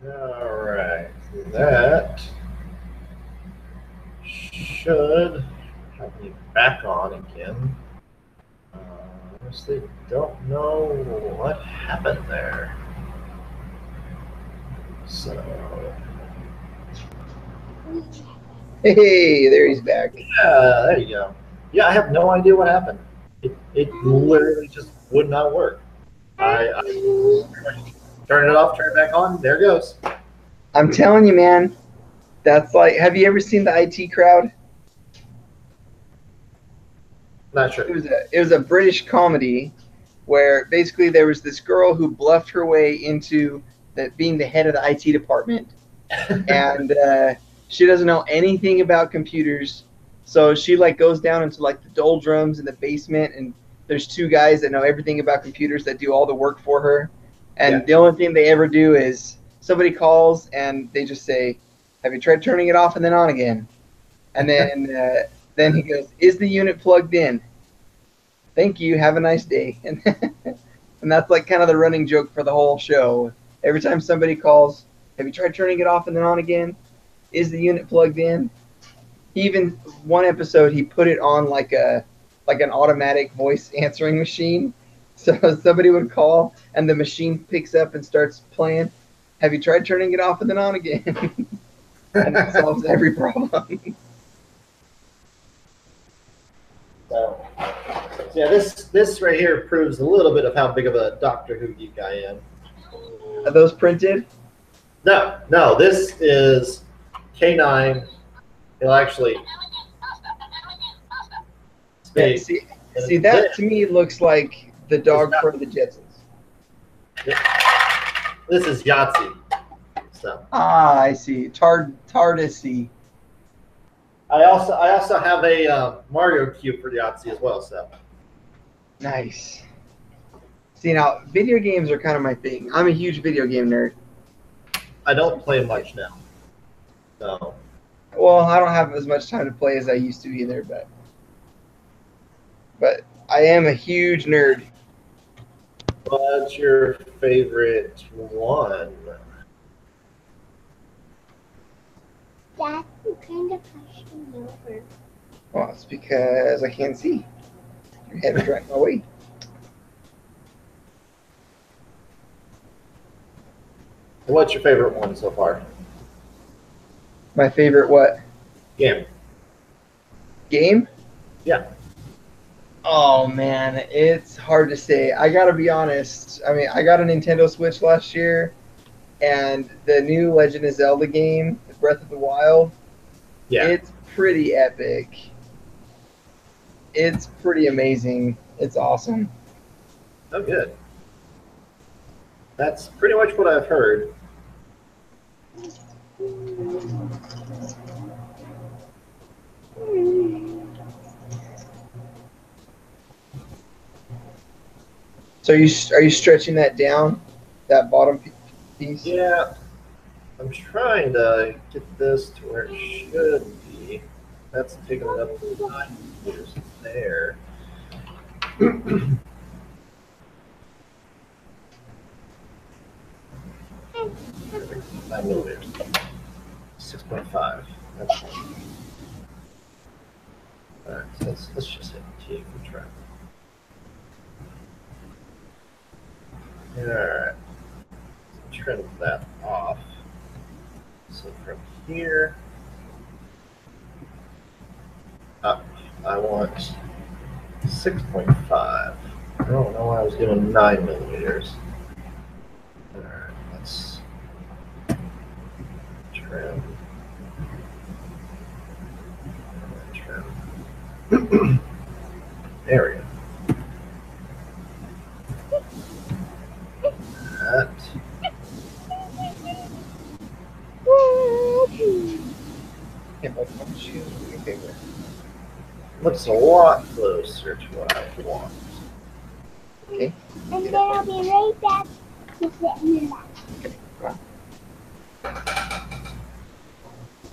All right. That should have me back on again. Honestly, don't know what happened there. So, Hey, there he's back. yeah, there you go. Yeah, I have no idea what happened. It literally just would not work. I turn it off, turn it back on. There it goes. I'm telling you, man. That's like, have you ever seen the IT Crowd? Not sure. It was a British comedy where basically there was this girl who bluffed her way into being the head of the IT department, and she doesn't know anything about computers. So she like goes down into like the doldrums in the basement, and there's two guys that know everything about computers that do all the work for her. Yeah. And the only thing they ever do is somebody calls and they just say, "Have you tried turning it off and then on again?" And then he goes, "Is the unit plugged in? Thank you. Have a nice day." And that's like kind of the running joke for the whole show. Every time somebody calls, "Have you tried turning it off and then on again? Is the unit plugged in?" He even one episode he put it on like an automatic voice answering machine. So somebody would call and the machine picks up and starts playing. "Have you tried turning it off and then on again?" And it solves every problem. So, yeah, this right here proves a little bit of how big of a Doctor Who geek I am. Are those printed? No, this is K9. It'll actually Yeah, see that to me looks like the dog not, for the Jetsons. This is Yahtzee. So I see. Tardisy. I also have a Mario cube for Yahtzee as well. So Nice. See, now video games are kind of my thing. I'm a huge video game nerd. I don't play much now. So Well, I don't have as much time to play as I used to either, but I am a huge nerd. what's your favorite one? Dad, you kind of pushed me over. Well, it's because I can't see. Your head is right in my way. What's your favorite one so far? My favorite what? Game. Game? Yeah. Oh man, it's hard to say. I gotta be honest. I mean, I got a Nintendo Switch last year, and the new Legend of Zelda game, Breath of the Wild, Yeah. it's pretty epic. It's pretty amazing. It's awesome. Oh, good. That's pretty much what I've heard. So are you stretching that down, that bottom piece? Yeah. I'm trying to get this to where it should be. That's taking it up to 9 meters there. 9 millimeters. 6.5. That's fine. Alright, so let's just hit T for track. Alright. Trim that off. So from here up, I want 6.5. I don't know why I was given 9 millimeters. Alright, let's trim. There we go. That. Looks a lot closer to what I want. Okay. And then I'll be right back to sit in the lap.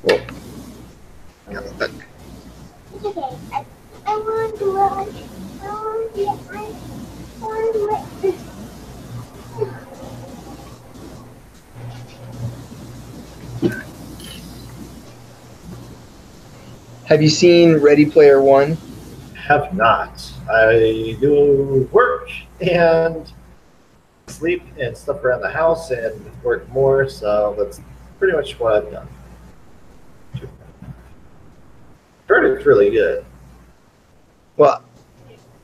Cool. Got stuck. It's okay. I want to watch. I want to get my. Have you seen Ready Player One? Have not. I do work and sleep and stuff around the house and work more, so that's pretty much what I've done. Heard it's really good. Well,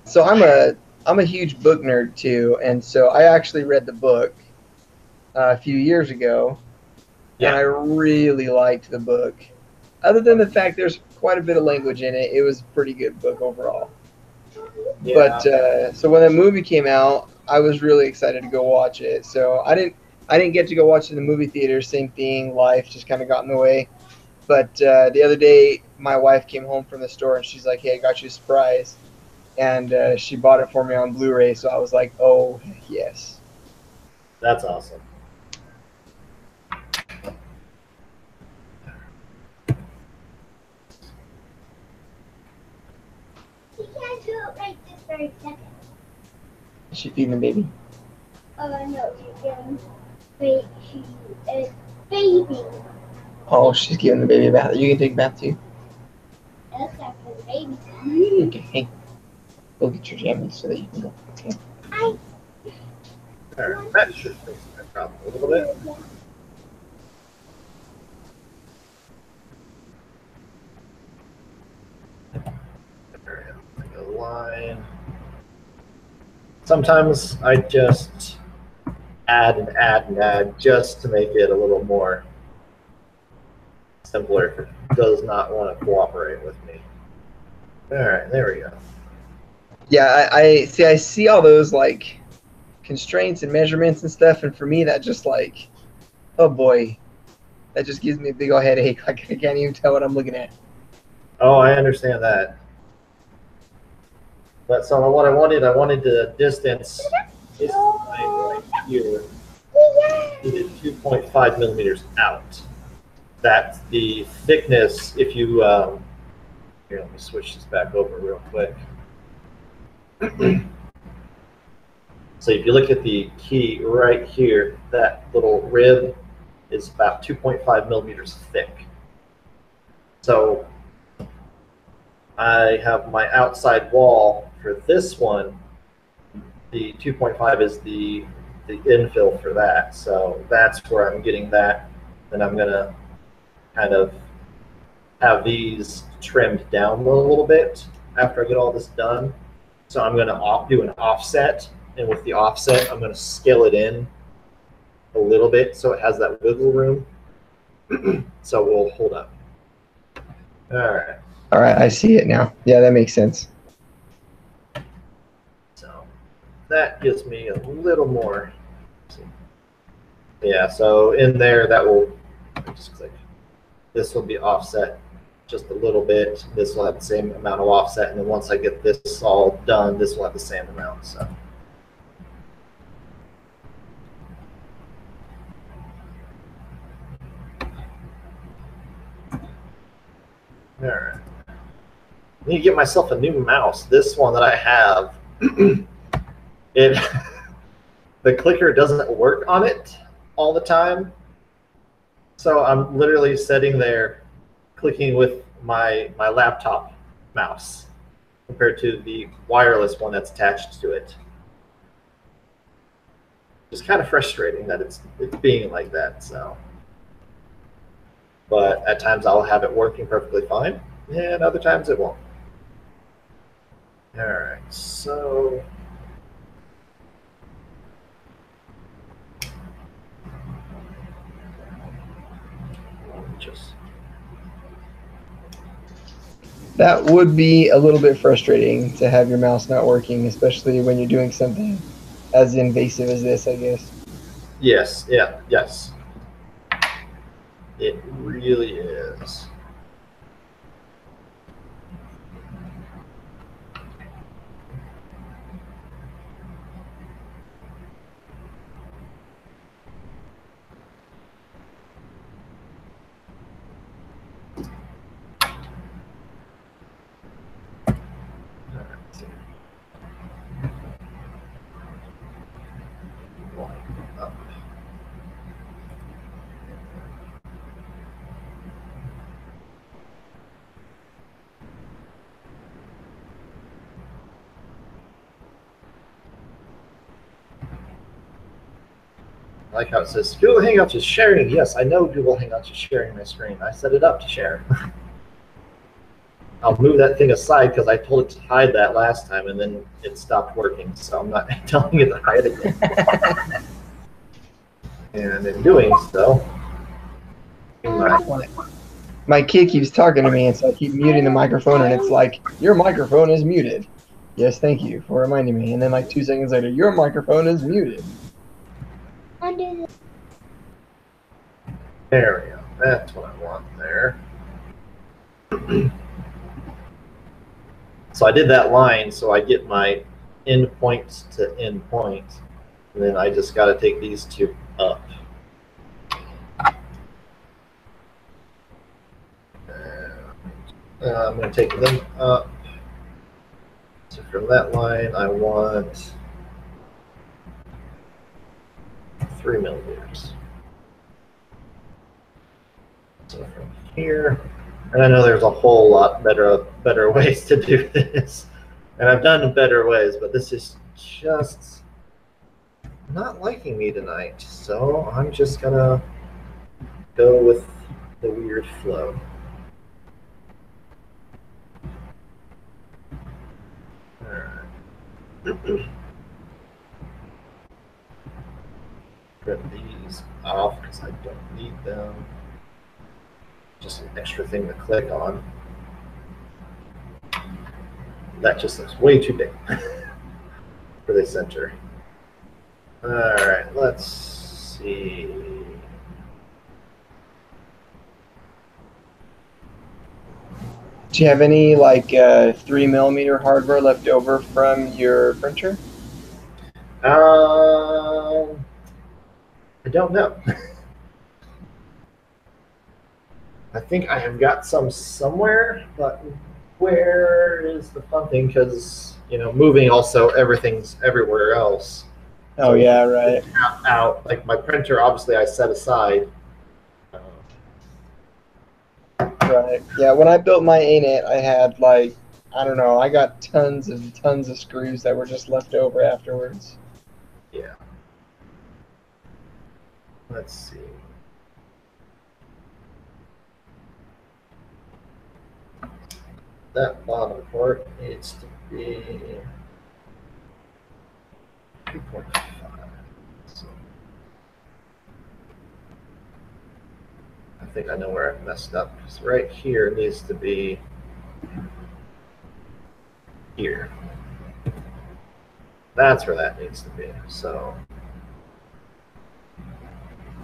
so I'm a huge book nerd too, and so I actually read the book a few years ago, and I really liked the book. Other than the fact there's quite a bit of language in it, it was a pretty good book overall. Yeah. But so when the movie came out, I was really excited to go watch it. So I didn't get to go watch it in the movie theater. Same thing, life just kind of got in the way. But the other day, my wife came home from the store and she's like, "Hey, I got you a surprise," and she bought it for me on Blu-ray. So I was like, "Oh yes." That's awesome. You can't do it right this very second. Is she feeding the baby? No, she's giving she is baby. Oh, she's giving the baby a bath. You can take a bath too. That's after the baby's done. Okay, hey, go get your jammies so that you can go. Okay. I All right. That should fix that problem a little bit. Like a line. Sometimes I just add and add and add just to make it a little more simpler if it does not want to cooperate with me. All right, there we go. Yeah, I see. I see all those like constraints and measurements and stuff, and for me, that just like, oh boy, that just gives me a big old headache. Like I can't even tell what I'm looking at. Oh, I understand that. But so what I wanted the distance is like here. Is 2.5 millimeters out. That's the thickness. If you here, let me switch this back over real quick. So if you look at the key right here, that little rib is about 2.5 millimeters thick. So I have my outside wall for this one. The 2.5 is the infill for that. So that's where I'm getting that. Then I'm gonna kind of have these trimmed down a little bit after I get all this done. So I'm gonna do an offset, and with the offset, I'm gonna scale it in a little bit so it has that wiggle room. So we'll hold up. All right. All right, I see it now. Yeah, that makes sense. So that gives me a little more. Yeah, so in there, that will just click. This will be offset just a little bit. This will have the same amount of offset, and then once I get this all done, this will have the same amount. So. All right. I need to get myself a new mouse. This one that I have, the clicker doesn't work on it all the time. So I'm literally sitting there clicking with my laptop mouse compared to the wireless one that's attached to it. It's kind of frustrating that it's being like that. So, but at times I'll have it working perfectly fine, and other times it won't. All right, so just That would be a little bit frustrating to have your mouse not working, especially when you're doing something as invasive as this, I guess. yes, yeah, yes. It really is. I like how it says Google Hangouts is sharing. Yes, I know Google Hangouts is sharing my screen. I set it up to share. I'll move that thing aside because I told it to hide that last time and then it stopped working. So I'm not telling it to hide it again. And in doing so, my kid keeps talking to me, and so I keep muting the microphone, and it's like, your microphone is muted. Yes, thank you for reminding me. And then like 2 seconds later, your microphone is muted. There we go. That's what I want there. So I did that line so I get my end point to end point. And then I just got to take these two up. I'm going to take them up. So from that line, I want 3 millimeters. So from here, and I know there's a whole lot better ways to do this, and I've done better ways, but this is just not liking me tonight. So I'm just gonna go with the weird flow. All right. Put these off because I don't need them. Just an extra thing to click on. That just looks way too big for the center. All right, let's see. Do you have any like 3 millimeter hardware left over from your printer? I don't know. I think I have got some somewhere, but where is the fun thing? Because, you know, moving also, everything's everywhere else. Oh, yeah, right. Out, like my printer, obviously I set aside. Right. Yeah, when I built my ANET, I had like, I don't know, I got tons of screws that were just left over afterwards. Yeah. Let's see. That bottom part needs to be 2.5. So I think I know where I messed up, because right here needs to be here. That's where that needs to be. So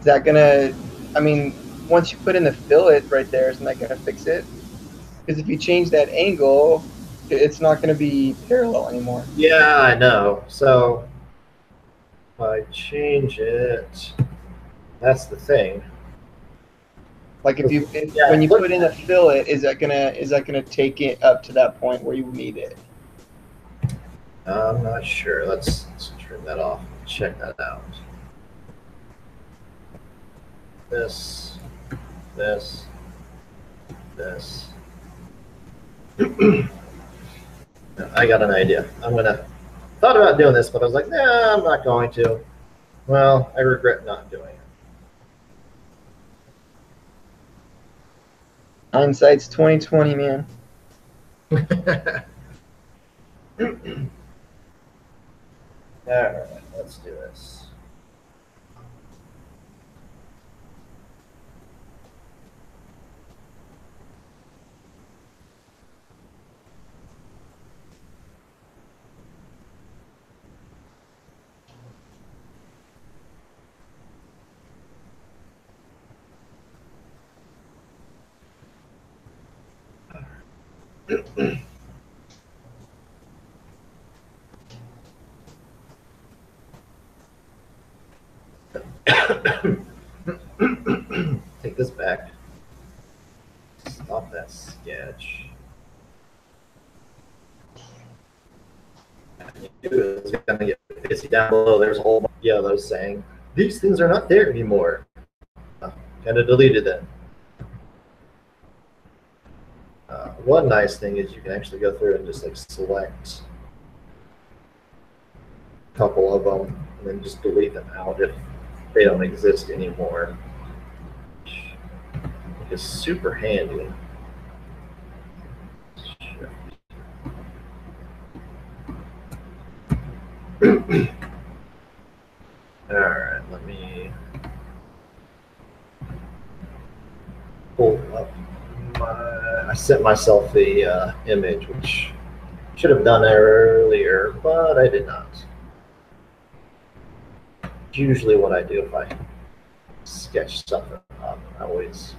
is that gonna, I mean, once you put in the fillet right there, isn't that gonna fix it? Because if you change that angle, it's not going to be parallel anymore. Yeah, I know. So if I change it, that's the thing. Like if you when you put in a fillet, is that gonna take it up to that point where you need it? I'm not sure. Let's trim that off. Check that out. This. I got an idea. Thought about doing this, but I was like, nah, I'm not going to. Well, I regret not doing it. Hindsight's 20/20, man. All right, let's do this. Take this back. Stop that sketch. It's gonna get busy down below. There's a whole bunch of yellows saying these things are not there anymore. Kind of deleted them. One nice thing is you can actually go through and just like select a couple of them and then just delete them out if they don't exist anymore. Which is super handy. Alright, let me pull up my. I sent myself the image, which should have done earlier, but I did not. It's usually what I do if I sketch something up. I always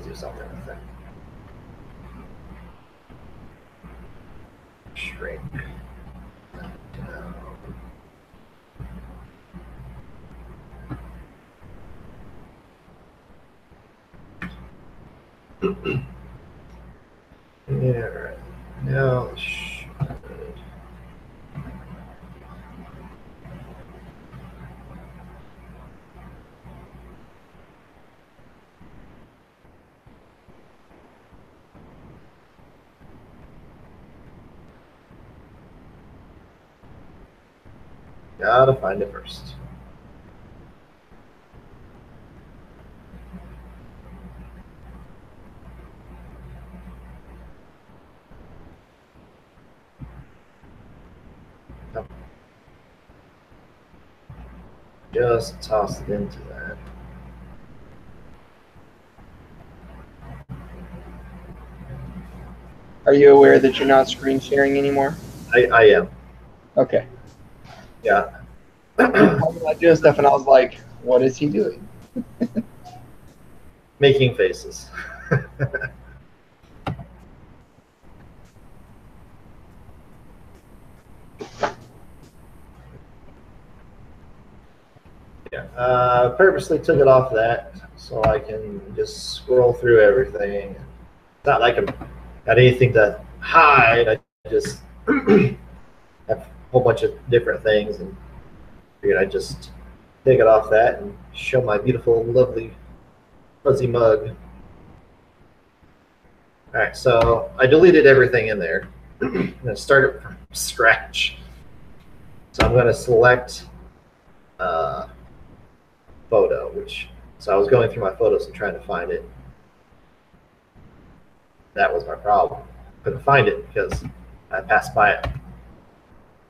do something with it. Shrink. Yeah, right. Now, gotta find it first. Just toss it into that. Are you aware that you're not screen sharing anymore? I am. Okay. Yeah. I'm not doing stuff, and I was like, what is he doing? Making faces. Yeah. Purposely took it off that so I can just scroll through everything. It's not like I'm got anything to hide. I just have a whole bunch of different things, and figured I'd just take it off that and show my beautiful, lovely, fuzzy mug. All right, so I deleted everything in there. I'm going to start it from scratch. So I'm going to select photo, so I was going through my photos and trying to find it. That was my problem. Couldn't find it because I passed by it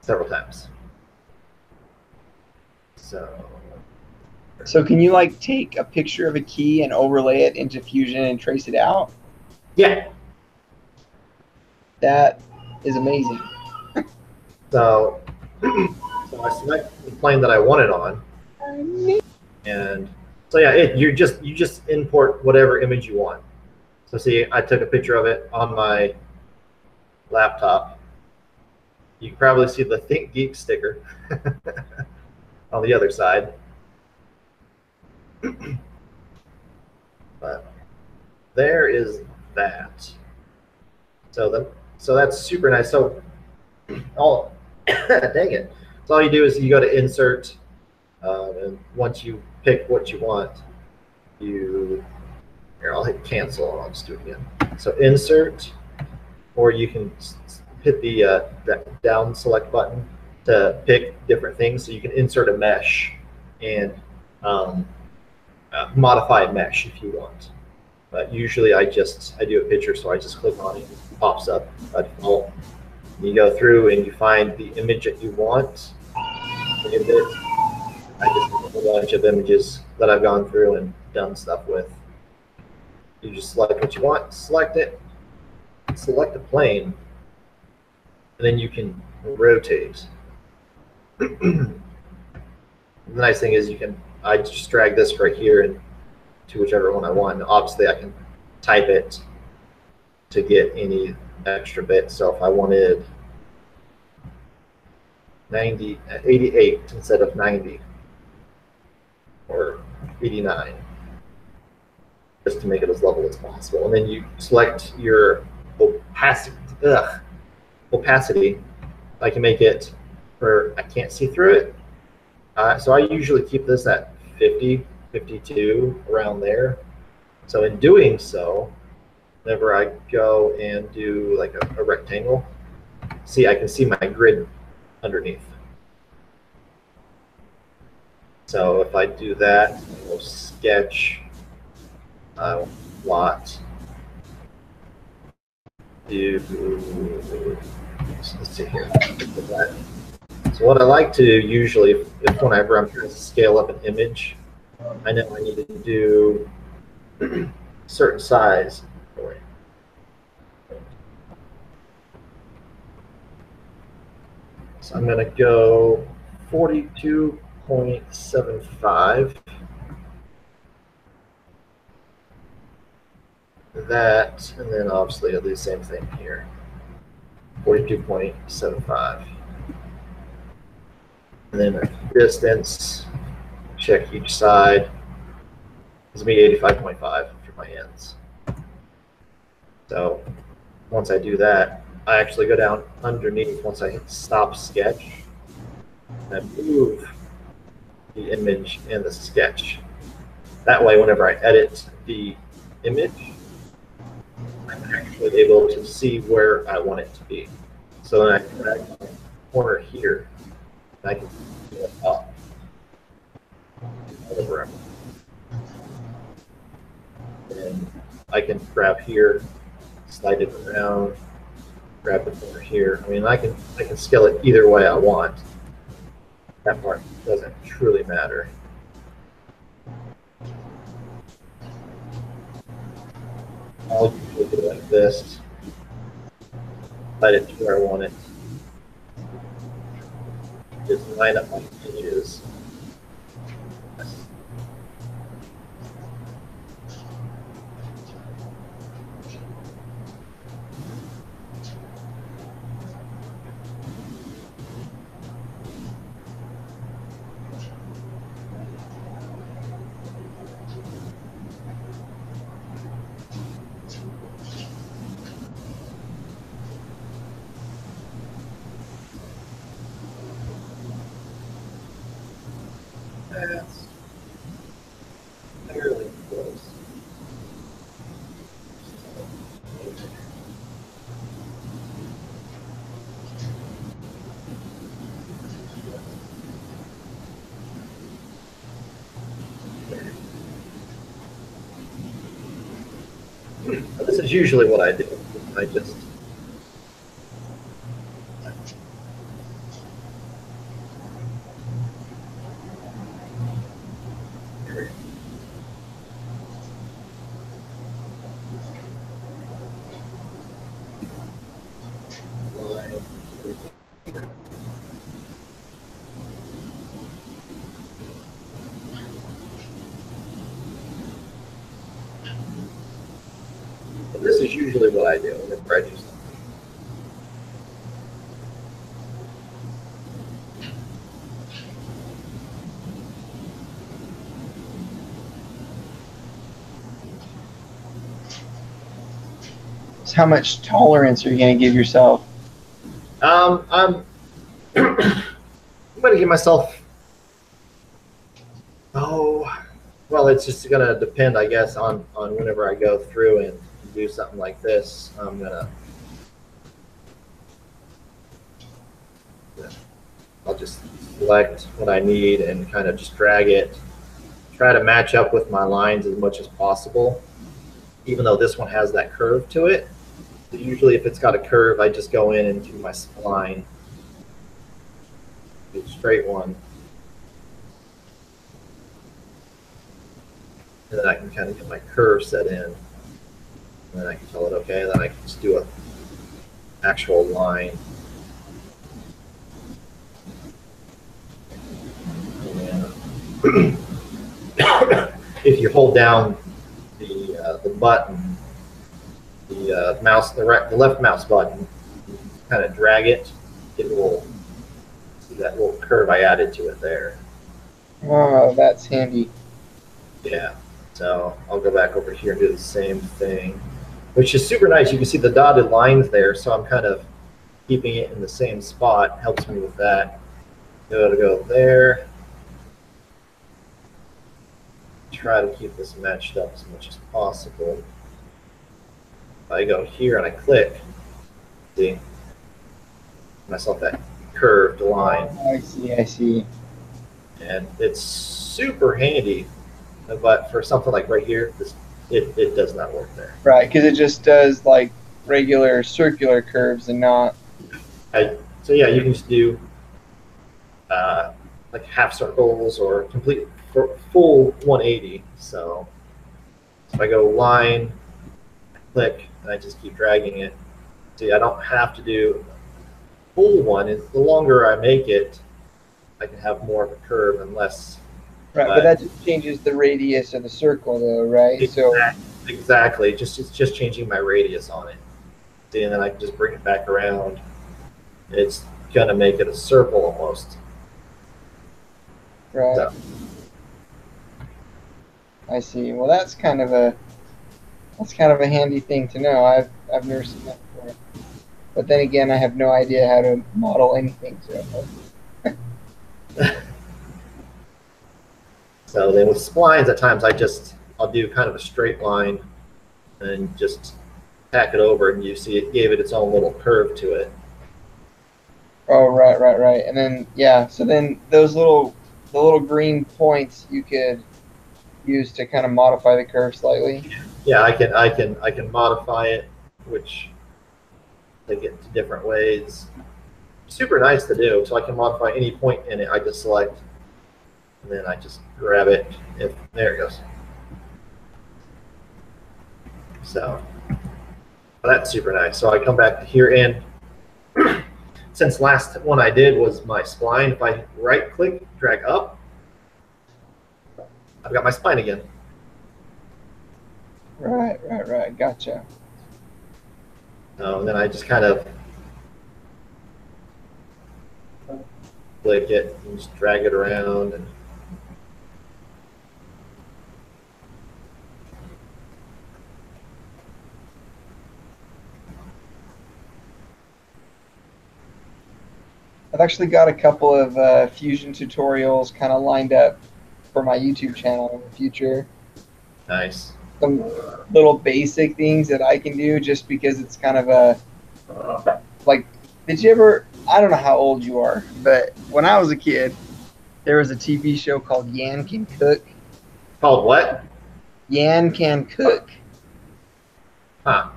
several times. So can you like take a picture of a key and overlay it into Fusion and trace it out? Yeah. That is amazing. So I select the plane that I want it on, and so yeah, you just import whatever image you want. So see, I took a picture of it on my laptop. You can probably see the Think Geek sticker on the other side. But there is that. So that's super nice. So dang it. So all you do is you go to insert, and once you pick what you want, here I'll hit cancel and I'll just do it again. So insert, or you can hit the that down select button to pick different things. So you can insert a mesh and modify a mesh if you want. But usually I do a picture, so I just click on it and it pops up by default. You go through and you find the image that you want. I just have a whole bunch of images that I've gone through and done stuff with. You just select what you want, select it, select a plane, and then you can rotate. The nice thing is I just drag this right here and to whichever one I want. And obviously I can type it to get any extra bits. So if I wanted 88 instead of 90 or 89, just to make it as level as possible. And then you select your opacity. I can make it where I can't see through it. So I usually keep this at 50, 52, around there. So in doing so, whenever I go and do like a rectangle, see, I can see my grid underneath. So if I do that, we'll sketch lot. Let's see here. So what I like to do usually, if whenever I'm trying to scale up an image, I know I need to do a certain size. So I'm going to go 42.75. That, and then obviously I'll do the same thing here. 42.75. And then distance, check each side. Gives me 85.5 for my ends. So once I do that, I actually go down underneath once I hit stop sketch. And I move the image in the sketch. That way, whenever I edit the image, I'm actually able to see where I want it to be. So then I can drag the corner here, and I can do it up. Over. And I can grab here, slide it around, grab the corner here. I mean, I can scale it either way I want. That part doesn't truly matter. I'll usually do it like this. Slide it to where I want it. Just line up my edges. That's fairly close. This is usually what I do. I just this is usually what I do whenever I do something. So how much tolerance are you going to give yourself? I'm going to give myself, well, it's just going to depend, I guess, on whenever I go through and do something like this. I'm going to, I'll just select what I need and kind of just drag it, try to match up with my lines as much as possible, even though this one has that curve to it. Usually if it's got a curve, I just go in and do my spline, do a straight one, and then I can kind of get my curve set in, and then I can tell it okay, and then I can just do a actual line. And if you hold down the button, the mouse, the left mouse button, kind of drag it, it will see that little curve I added to it there. Oh, that's handy. Yeah, so I'll go back over here and do the same thing, which is super nice. You can see the dotted lines there, so I'm kind of keeping it in the same spot. Helps me with that. Go there. Try to keep this matched up as much as possible. I go here and I click, see, myself that curved line. I see. and it's super handy. But for something like right here, it does not work there. Right, because it just does like regular circular curves and not. So yeah, you can just do like half circles or complete full 180. So if I go line, click, and I just keep dragging it. See, I don't have to do full one. The longer I make it, I can have more of a curve and less. Right, but that just changes the radius of the circle, though, right? Exactly. It's just changing my radius on it. See, and then I can just bring it back around. It's gonna make it a circle almost. Right. So. I see. Well, that's kind of a handy thing to know. I've never seen that before. But then again, I have no idea how to model anything. So then with splines, at times I'll do kind of a straight line and just tack it over, and you see it gave it its own little curve to it. Oh, right. And then yeah, so then the little green points you could use to kind of modify the curve slightly. Yeah, I can modify it, which they get to different ways. Super nice to do. So I can modify any point in it. I just select, and then I just grab it. There it goes. So that's super nice. So I come back to here, and since last one I did was my spline, if I right click, drag up, I've got my spline again. Right. Gotcha. And then I just kind of click it and just drag it around. And I've actually got a couple of Fusion tutorials kind of lined up for my YouTube channel in the future. nice. Some little basic things that I can do just because it's kind of like, did you ever, I don't know how old you are, but when I was a kid, there was a TV show called Yan Can Cook. Called what? Yan Can Cook. Huh.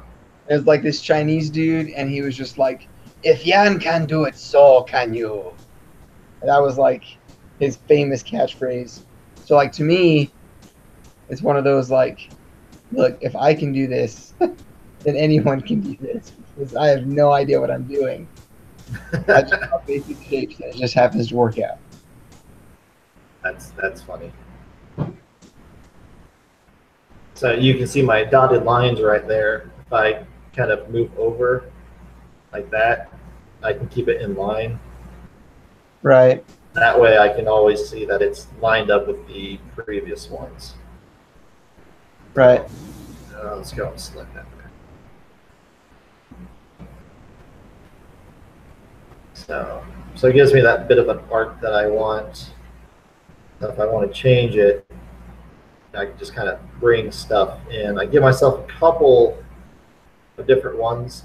It was like this Chinese dude, and he was just like, if Yan can do it, so can you. And that was like his famous catchphrase. So like to me, it's one of those like, look, if I can do this, then anyone can do this. Because I have no idea what I'm doing. I just have basic shapes and it just happens to work out. That's funny. So you can see my dotted lines right there. If I kind of move over like that, I can keep it in line. Right. That way I can always see that it's lined up with the previous ones. Right. Let's go and select that there. So it gives me that bit of an arc that I want. So if I want to change it, I can just kind of bring stuff in. I give myself a couple of different ones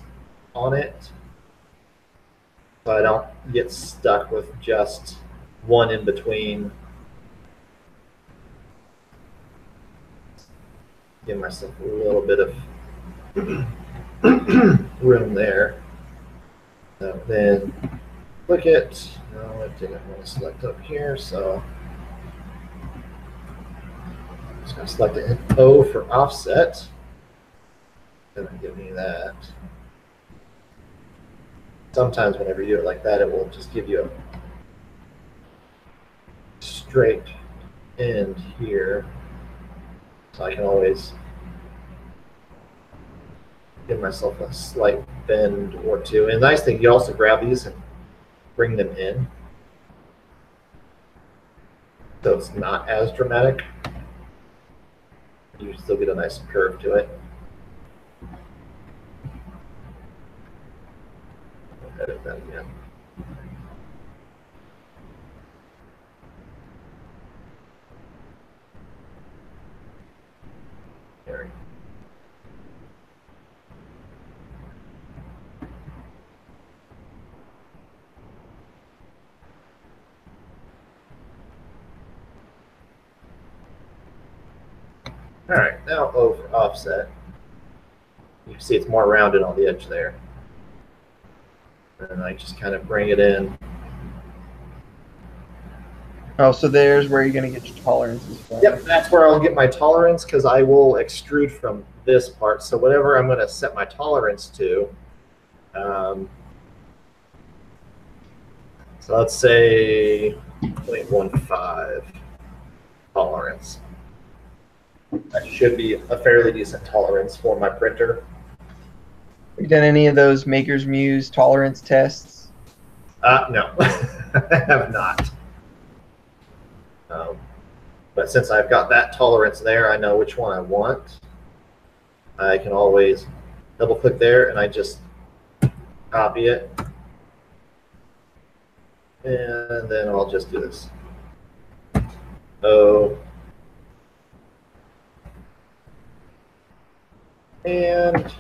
on it, so I don't get stuck with just one in between. Give myself a little bit of room there. So then click it. No, I didn't want to select up here, so I'm just going to select an O for offset. And then give me that. Sometimes whenever you do it like that, it will just give you a straight end here. So I can always give myself a slight bend or two. And the nice thing, you also grab these and bring them in. So it's not as dramatic. You still get a nice curve to it. Edit that again. There we go. All right, now over offset. You can see it's more rounded on the edge there. And I just kind of bring it in. Oh, so there's where you're going to get your tolerances from. Yep, that's where I'll get my tolerance because I will extrude from this part. So whatever I'm going to set my tolerance to, so let's say 0.15 tolerance. That should be a fairly decent tolerance for my printer. Have you done any of those Maker's Muse tolerance tests? No, I have not. But since I've got that tolerance there, I know which one I want. I can always double click there and I just copy it. And then I'll just do this. Oh. And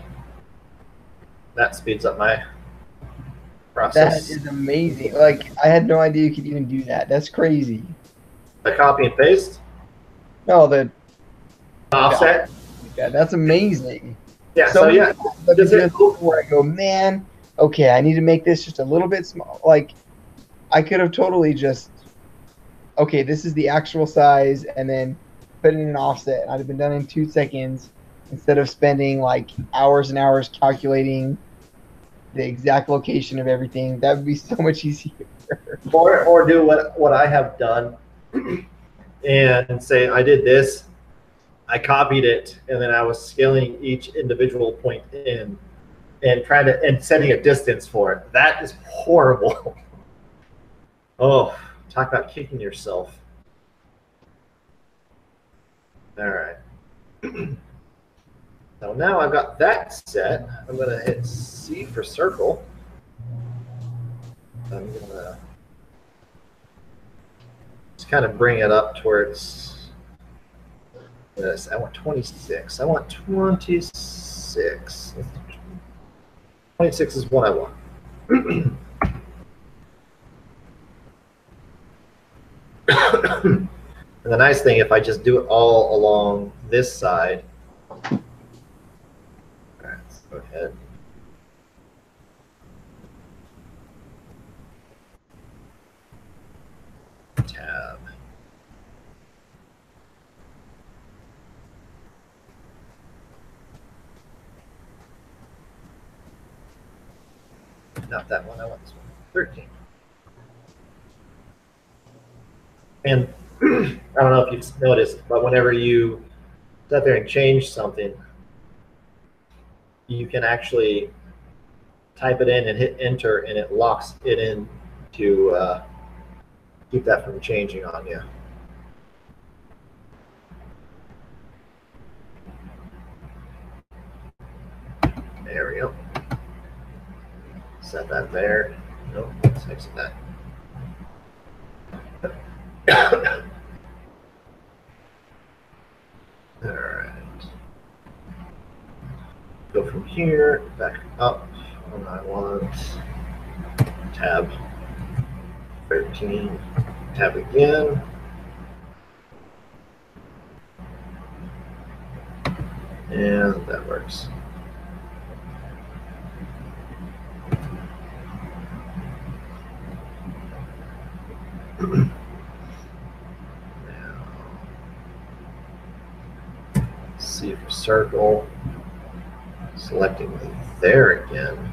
that speeds up my process. That is amazing. Like, I had no idea you could even do that. That's crazy. The copy and paste? No, the Offset? yeah, that's amazing. Yeah, so yeah. But where I go, man, okay, I need to make this just a little bit small. Like, I could have totally just, okay, this is the actual size, and then put it in an offset. I'd have been done in 2 seconds instead of spending like hours and hours calculating the exact location of everything. That would be so much easier. Or do what I have done and say I did this, I copied it, and then I was scaling each individual point in and trying to and setting a distance for it. That is horrible. Oh, talk about kicking yourself. All right. So now I've got that set. I'm going to hit C for circle. I'm going to just kind of bring it up towards this. I want 26. I want 26. 26 is what I want. And the nice thing, if I just do it all along this side, all right, let's go ahead. Tab. Not that one, I want this one. 13. And I don't know if you've noticed, but whenever you sit there and change something, you can actually type it in and hit enter, and it locks it in to keep that from changing on you. There we go. Set that there. Nope, let's exit that. All right. Go from here back up. And I want tab 13. Tab again. And that works. C for circle, selecting there again,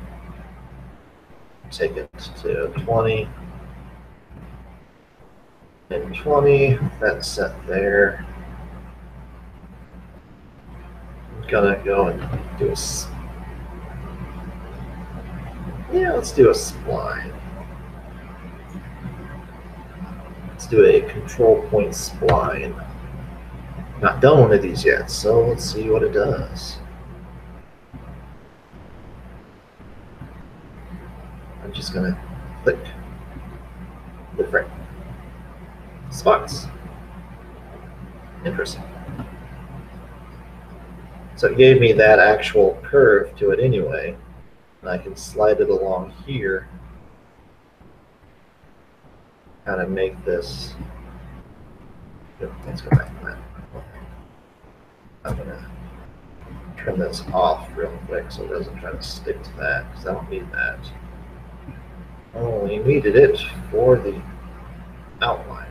take it to 20, and 20, that's set there. I'm gonna go and do a, let's do a spline. Let's do a control point spline. Not done one of these yet, so let's see what it does. I'm just gonna click different spots. Interesting. So it gave me that actual curve to it anyway, and I can slide it along here, kind of make this. Let's go back to that. I'm gonna trim this off real quick so it doesn't try to stick to that, because I don't need that. I only needed it for the outline.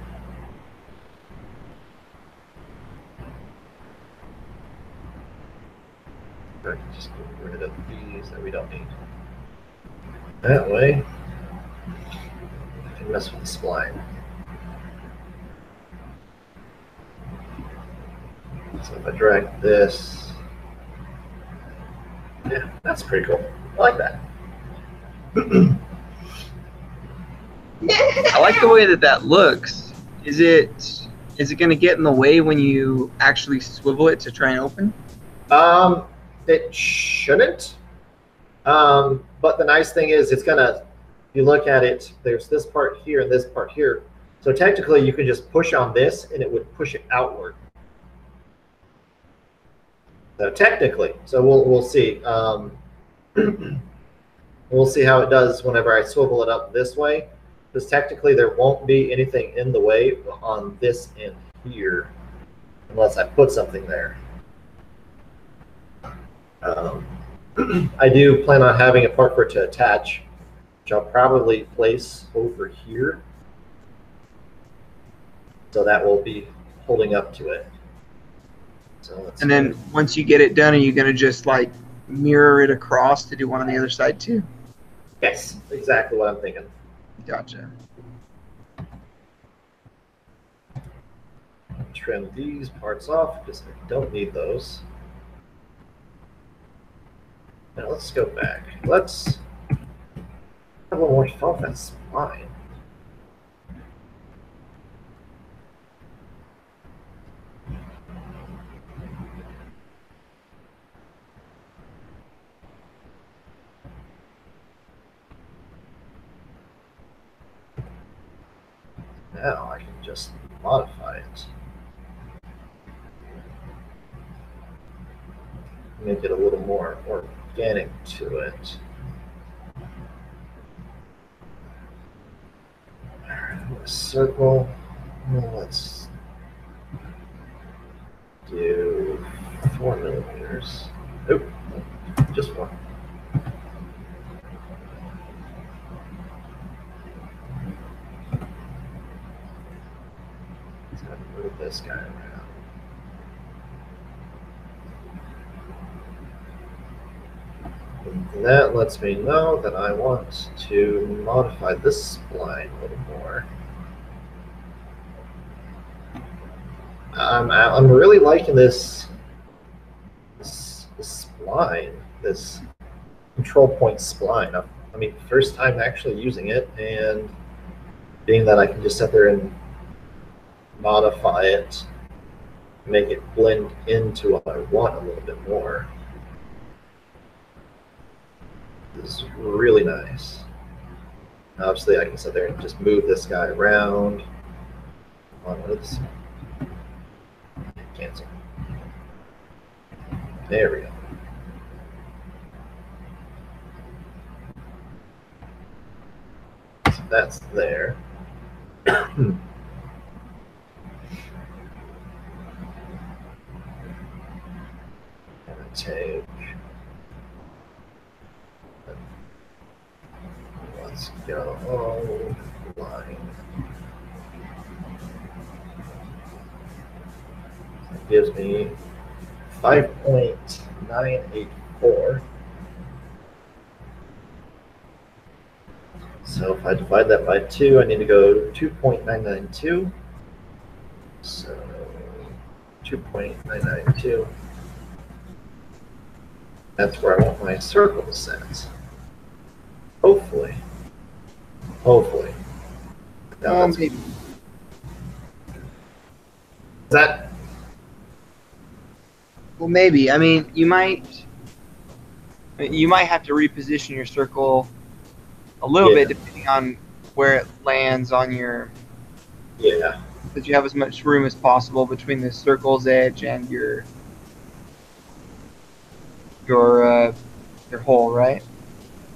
I can just get rid of these that we don't need. That way, I can mess with the spline. So if I drag this, yeah, that's pretty cool. I like that. I like the way that looks. Is it going to get in the way when you actually swivel it to try and open? It shouldn't. But the nice thing is it's gonna, if you look at it, there's this part here and this part here. So technically you can just push on this and it would push it outward. So technically, so we'll see. We'll see how it does whenever I swivel it up this way. Because technically there won't be anything in the way on this end here unless I put something there. I do plan on having a part for it to attach, which I'll probably place over here. So that will be holding up to it. So and then once you get it done, are you going to just like mirror it across to do one on the other side too? Yes, exactly what I'm thinking. Gotcha. Trim these parts off because I don't need those. Now let's go back. Let's have a little more fun with that spine. Now I can just modify it. Make it a little more organic to it. Alright, I'm gonna circle. Let's do 4 millimeters. Nope, just 1. Let's go move this guy around. And that lets me know that I want to modify this spline a little more. I'm really liking this spline, this control point spline. I mean, first time actually using it, and being that I can just sit there and modify it, make it blend into what I want a little bit more. This is really nice. Obviously, I can sit there and just move this guy around. Onwards. Cancel. There we go. So that's there. I'm gonna take. Let's go line. That gives me 5.984. So if I divide that by 2, I need to go 2.992. So 2.992. That's where I want my circle set. Hopefully. Hopefully. Maybe. Is that? Well, maybe. I mean, you might have to reposition your circle a little bit depending on where it lands on your. Yeah. That you have as much room as possible between the circle's edge and your hole, right?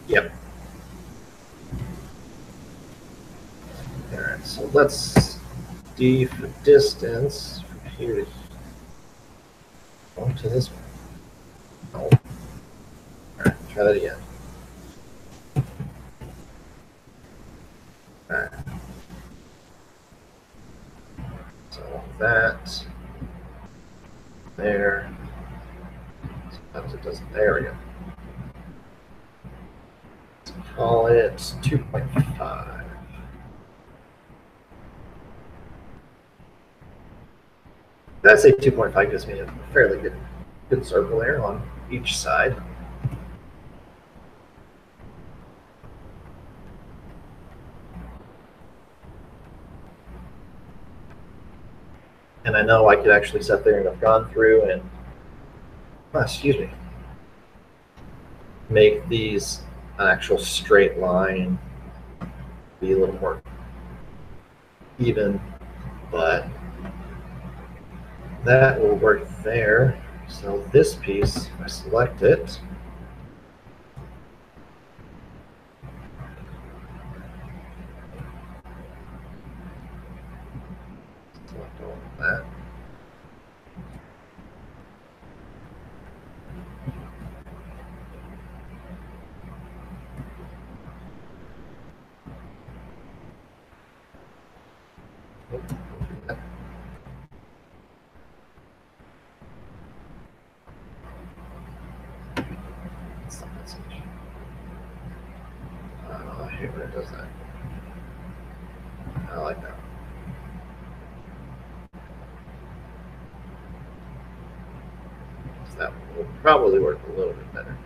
Yep. Alright, so let's D for distance from here to here. to this one. No. All right, try that again. All right. So that there. Sometimes it doesn't. There we go. Let's call it 2.5. I'd say 2.5 gives me a fairly good circle there on each side. And I know I could actually sit there and have gone through and, excuse me, make these an actual straight line, be a little more even, but that will work there. So this piece, if I select it, select all of that. I hate when it does that. I like that. So that will probably work a little bit better.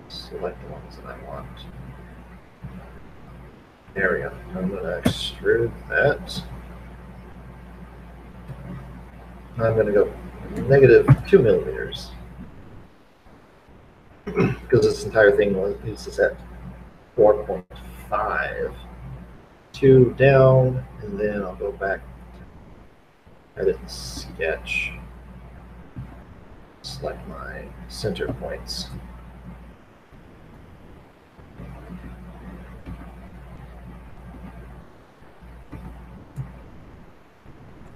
Select the ones that I want. There we go. I'm going to extrude that. I'm going to go -2 millimeters because this entire thing is set 4.5. 2 down, and then I'll go back, edit and sketch, select my center points.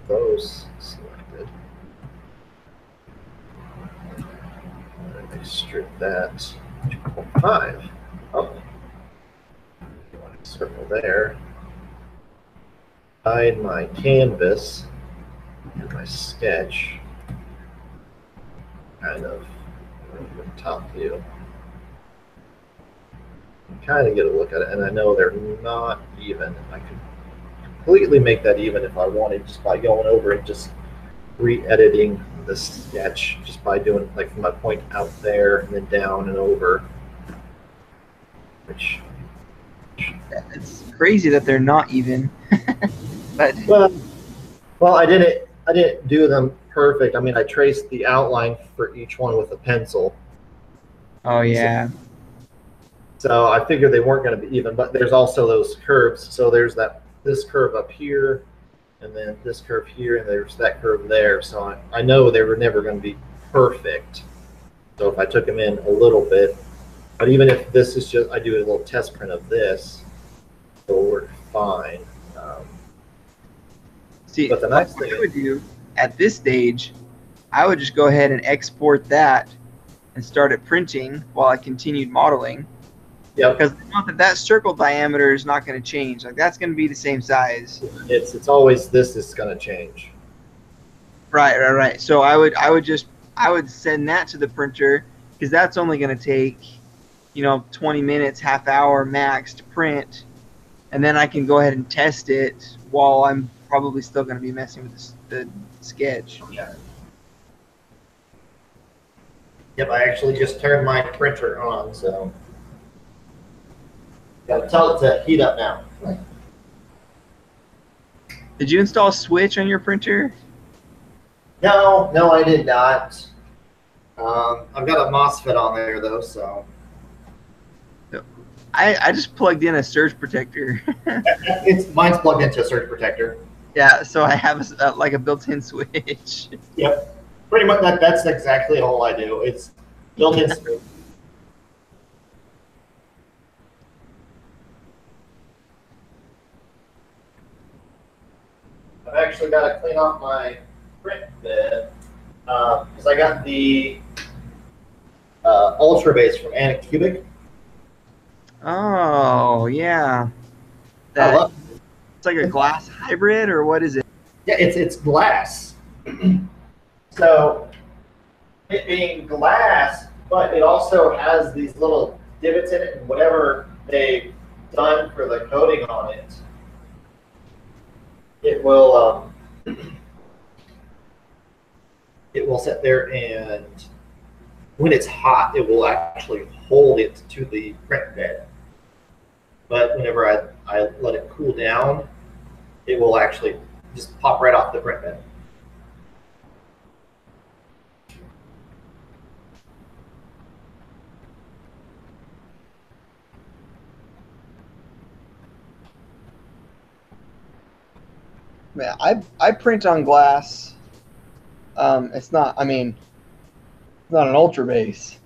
Those selected. And extrude that 2.5 up. Circle there. Hide my canvas and my sketch kind of top view. Kind of get a look at it, and I know they're not even. I could completely make that even if I wanted, just by going over and just re-editing the sketch, just by doing like from my point out there and then down and over. Which It's crazy that they're not even. But well, I didn't do them perfect. I mean, I traced the outline for each one with a pencil. oh yeah, So I figured they weren't going to be even, but there's also those curves. So there's this curve up here, and then this curve here, and there's that curve there. So I know they were never going to be perfect. So if I took them in a little bit, but even if this is just, I do a little test print of this, it'll work fine. see, But the nice what thing I would do at this stage, I would just go ahead and export that and start it printing while I continued modeling. Yep. Because I know that circle diameter is not going to change. Like that's going to be the same size. It's always this is going to change. Right. So I would send that to the printer because that's only going to take, 20 minutes, half hour max to print, and then I can go ahead and test it while I'm probably still going to be messing with the sketch. Yeah. Yep, I actually just turned my printer on, so gotta tell it to heat up now. Did you install a switch on your printer? No, I did not. I've got a MOSFET on there though, so I just plugged in a surge protector. mine's plugged into a surge protector. Yeah, so I have like a built-in switch. Yep, pretty much that's exactly all I do. It's built-in switch. I've actually got to clean off my print bed because I got the Ultra Base from Anycubic. Oh, yeah. I love. It's like a glass hybrid, or what is it? Yeah, it's glass. So it being glass, but it also has these little divots in it, and whatever they've done for the coating on it, it will sit there, and when it's hot, it will actually hold it to the print bed. But whenever I let it cool down, it will actually just pop right off the print bed. Man, I print on glass. It's not. I mean, it's not an Ultra Base,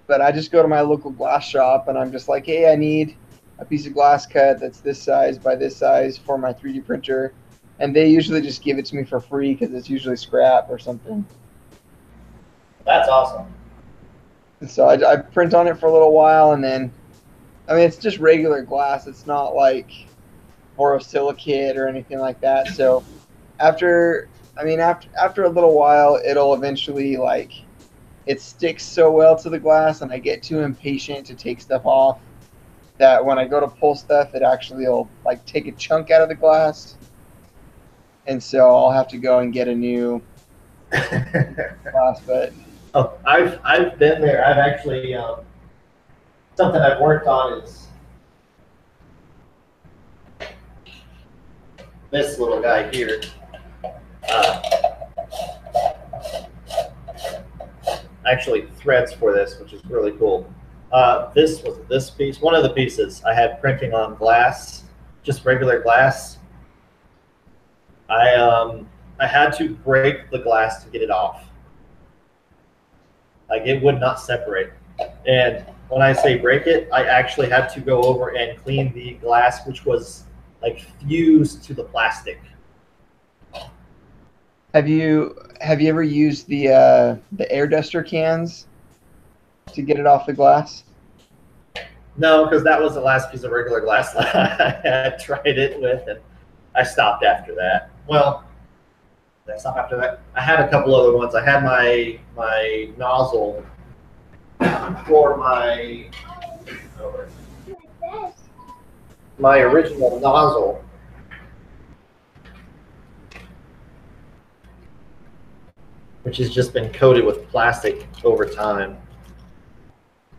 but I just go to my local glass shop and I'm just like, hey, I need a piece of glass cut that's this size by this size for my 3D printer, and they usually just give it to me for free because it's usually scrap or something. That's awesome. And so I print on it for a little while, and then, I mean, it's just regular glass. It's not like borosilicate or anything like that. So after a little while, it'll eventually, like, it sticks so well to the glass, and I get too impatient to take stuff off that when I go to pull stuff, it actually will, like, take a chunk out of the glass, and so I'll have to go and get a new glass. But Oh, I've been there. I've actually something I've worked on is this little guy here. Actually, threads for this, which is really cool. This was this piece. One of the pieces I had printing on glass, just regular glass. I had to break the glass to get it off. Like, it would not separate. And when I say break it, I actually had to go over and clean the glass, which was like fused to the plastic. have you ever used the air duster cans to get it off the glass? No, because that was the last piece of regular glass I had tried it with, and I stopped after that. Well, did I stop after that? I had a couple other ones. I had my nozzle for my original nozzle. Which has just been coated with plastic over time.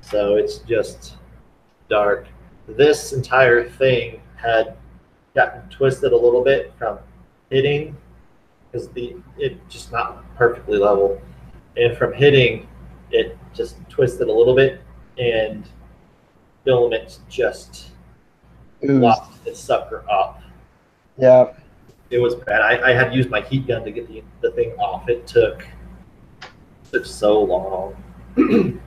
So it's just dark. This entire thing had gotten twisted a little bit from hitting, because it just not perfectly level. And from hitting, it just twisted a little bit, and filament just locked the sucker up. Yeah. It was bad. I had used my heat gun to get the thing off. It took so long. The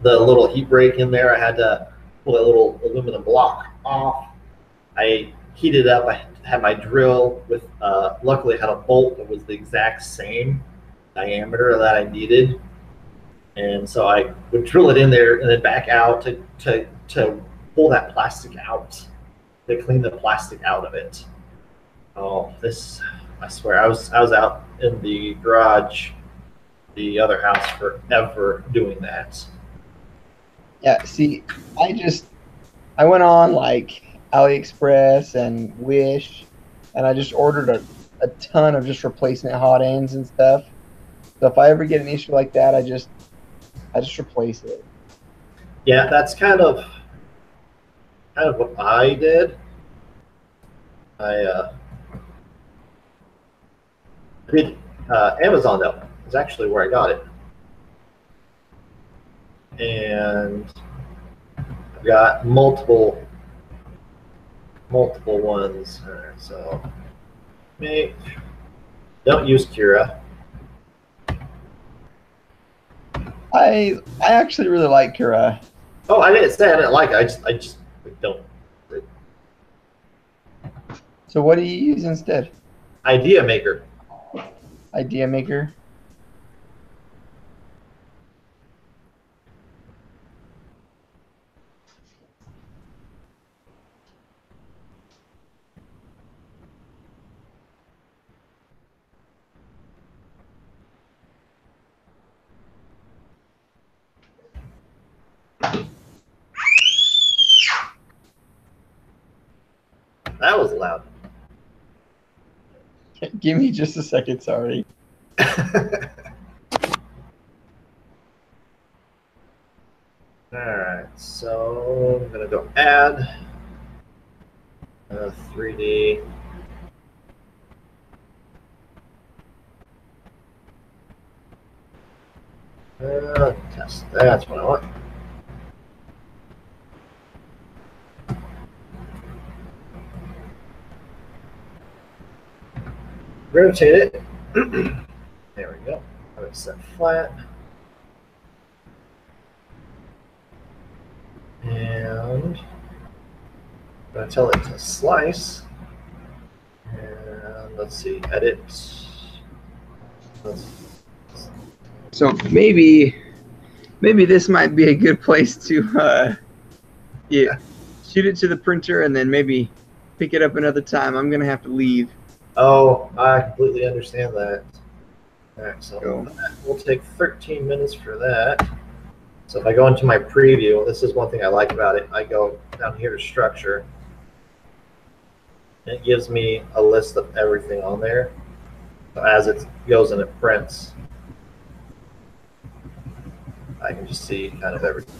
little heat break in there, I had to pull that little aluminum block off. I heated up. I had my drill with, luckily I had a bolt that was the exact same diameter that I needed. And so I would drill it in there and then back out to pull that plastic out, to clean the plastic out of it. Oh, I swear, I was out in the garage, the other house, forever doing that. Yeah, see, I went on like AliExpress and Wish, and I just ordered a ton of just replacement hot ends and stuff. So if I ever get an issue like that, I just replace it. Yeah, that's kind of what I did. I did Amazon, though. Is actually where I got it. And I've got multiple ones. So don't use Cura. I actually really like Cura. Oh, I didn't say I didn't like it. I just don't. So what do you use instead? Idea Maker. Idea Maker. That was loud. Give me just a second, sorry. Alright, so I'm going to go add 3D. Test. That's what I want. Rotate it. There we go. Have it set flat. And I'm going to tell it to slice. And let's see, edit. So maybe this might be a good place to shoot it to the printer and then maybe pick it up another time. I'm gonna have to leave. Oh, I completely understand that. All right, so Cool. we'll take 13 minutes for that. So if I go into my preview, this is one thing I like about it. I go down here to structure. And it gives me a list of everything on there. So as it goes and it prints, I can just see kind of everything.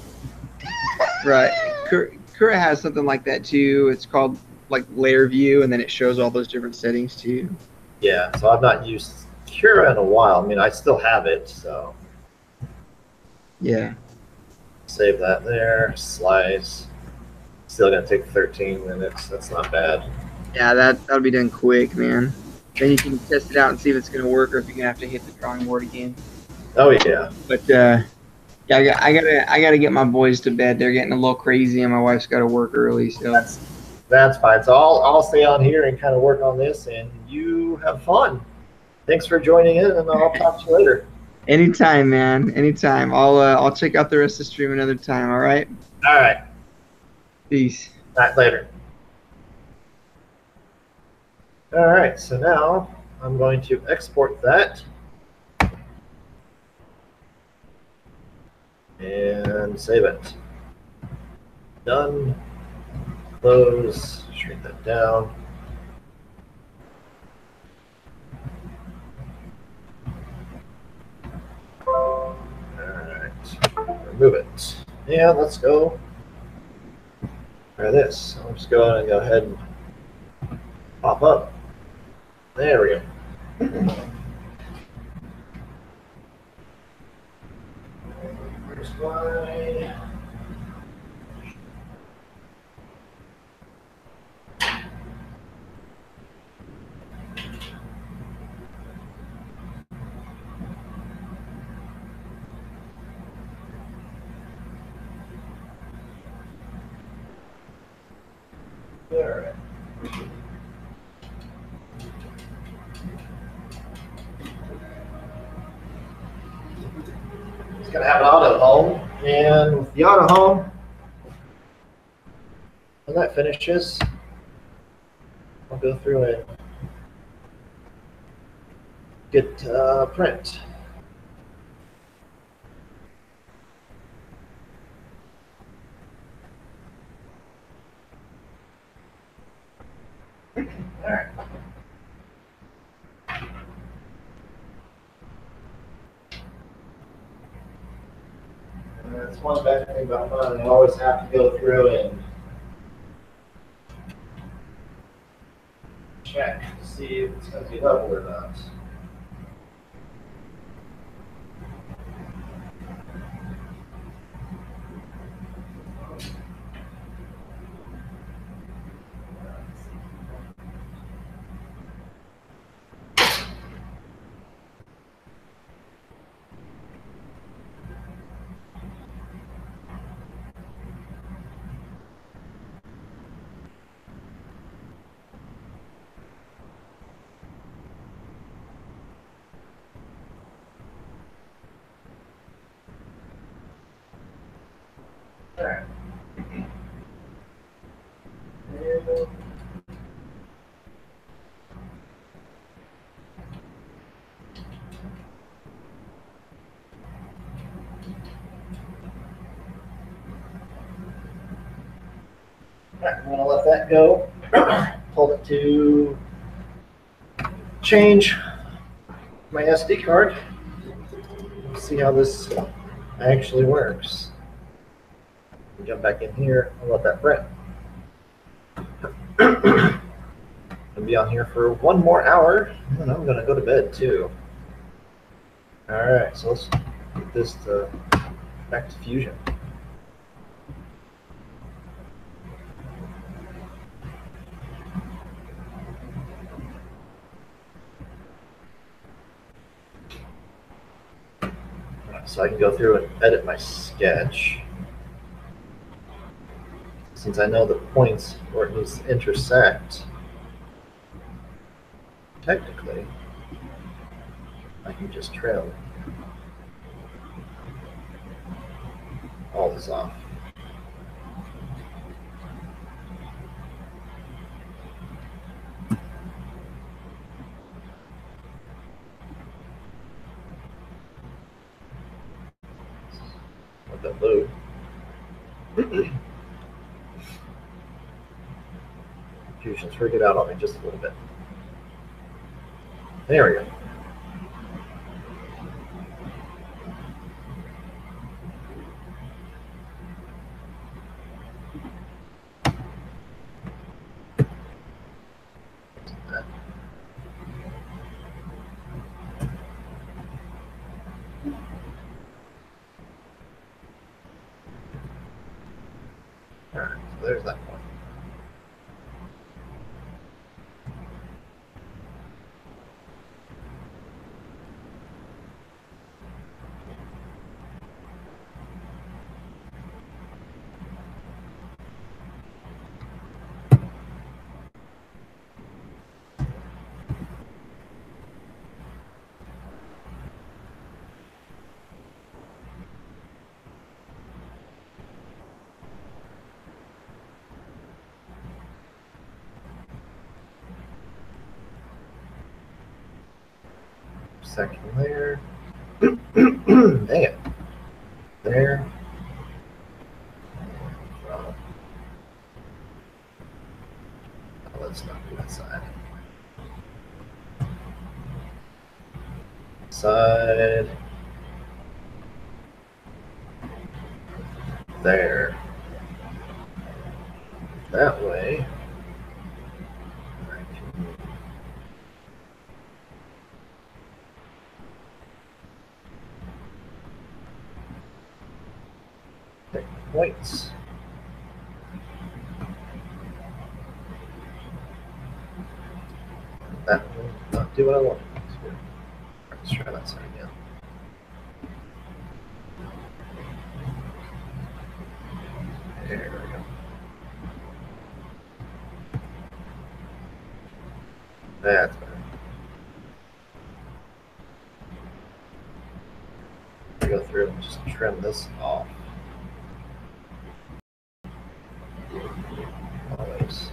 Right. Cura has something like that too. It's called like layer view, and then it shows all those different settings too. Yeah, so I've not used Cura in a while. I mean, I still have it, so Yeah. save that there, slice. Still gonna take 13 minutes. That's not bad. Yeah, that'll be done quick, man. Then you can test it out and see if it's gonna work or if you're gonna have to hit the drawing board again. Oh yeah. But yeah, I gotta get my boys to bed. They're getting a little crazy, and my wife's got to work early. So That's fine. So I'll stay on here and kind of work on this, and you have fun. Thanks for joining in, and I'll talk to you later. anytime, man, anytime. I'll check out the rest of the stream another time. All right. All right. Peace. Back later. All right. So now I'm going to export that and save it. Done. Close. Shrink that down. All right. Remove it. And let's go. Try this. I'm just going to go ahead and pop up. There we go. Where's my... All right. It's going to have an auto home, and with the auto home, when that finishes, I'll go through and get print. All right. That's one bad thing about mine. I always have to go through and check to see if it's going to be level or not. All right. All right, I'm going to let that go. called it to change my SD card. See how this actually works. Jump back in here and let that print. I'll be on here for 1 more hour, and I'm gonna go to bed too. All right, so let's get this back to Fusion. So I can go through and edit my sketch. Since I know the points where it needs to intersect, technically, I can just trim all this off. Let that load. Fusion's freaking out on me just a little bit. There we go. All right, so there's that point. Second layer. Dang it. There. Oh, let's not do that side. Side. There. That way. Take the points. That will not do what I want. Let's try that side again. There we go. That's better. Go through and just trim this off. Always.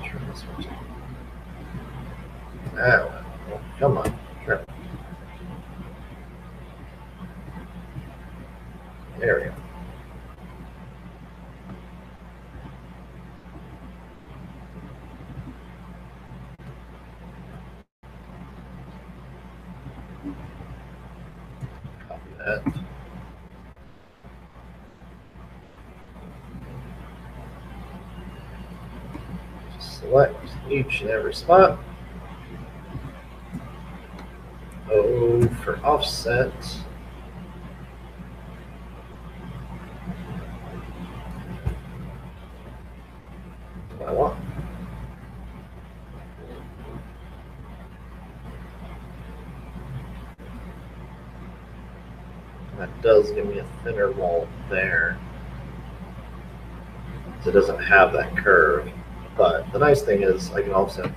Trim this one too. Now, well, come on, trim. There we go. Copy that. Just select each and every spot. O for offset. What I want. That does give me a thinner wall there. So it doesn't have that curve. But the nice thing is I can also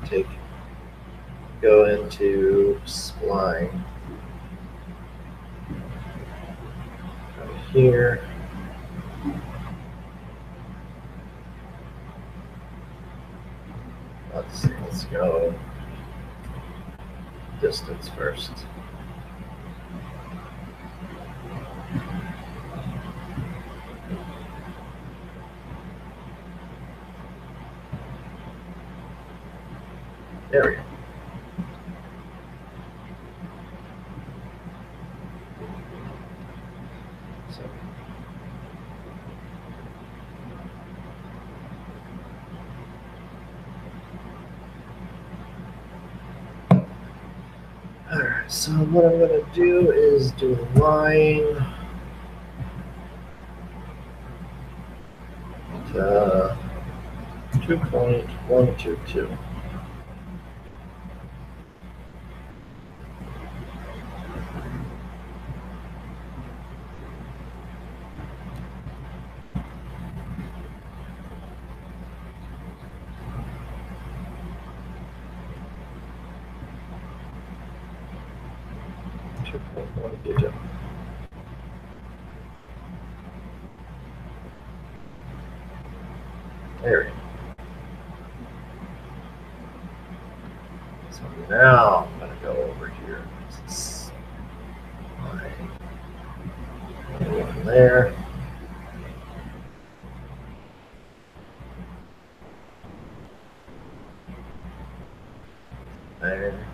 go into spline right here. Let's go distance first. There we go. So, alright, so what I'm going to do is do a line to 2.122. There we go. So now I'm going to go over here. This is from there. There.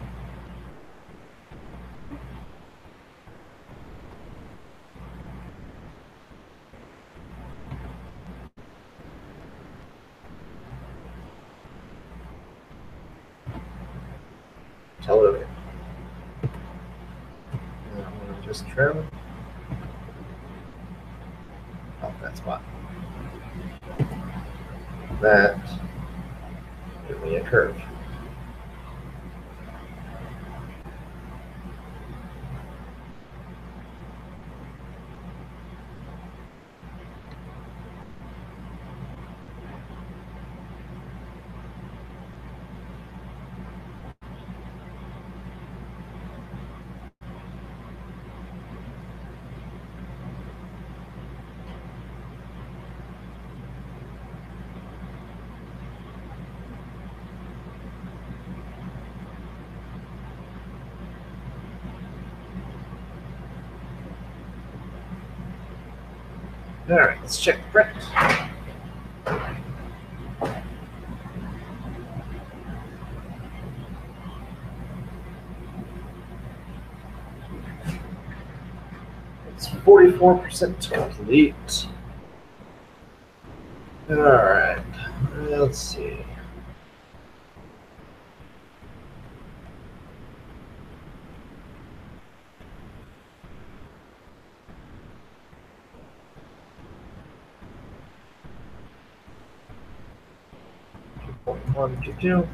Tell it okay. And I'm going to just trim off that spot. That give me a curve. All right, let's check the print. It's 44% complete. All right, let's see. One, two.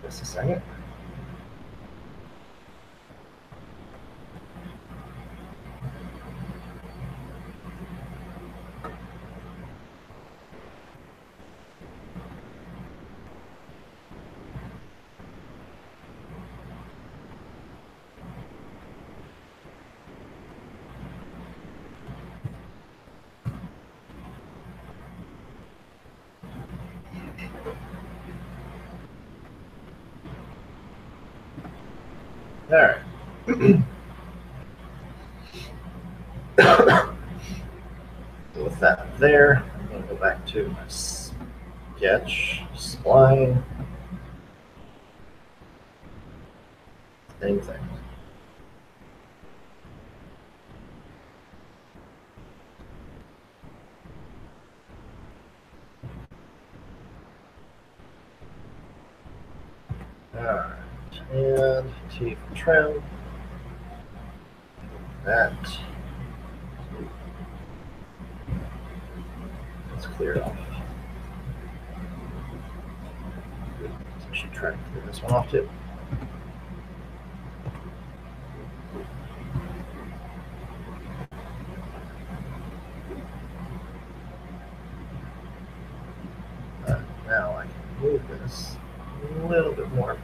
Just a second. All right. With that there, I'm going to go back to my sketch, spline, same thing. All right, and teeth trim. That's cleared off. I should try to clear this one off too. Now I can move this a little bit more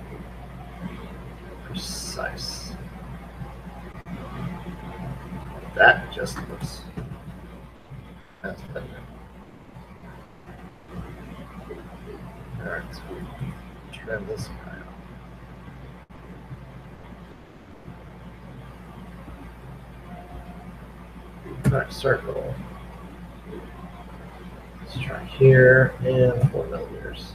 precise. That just looks, that's better. All right, so we trim this guy Back circle. Let's try here and 4 millimeters.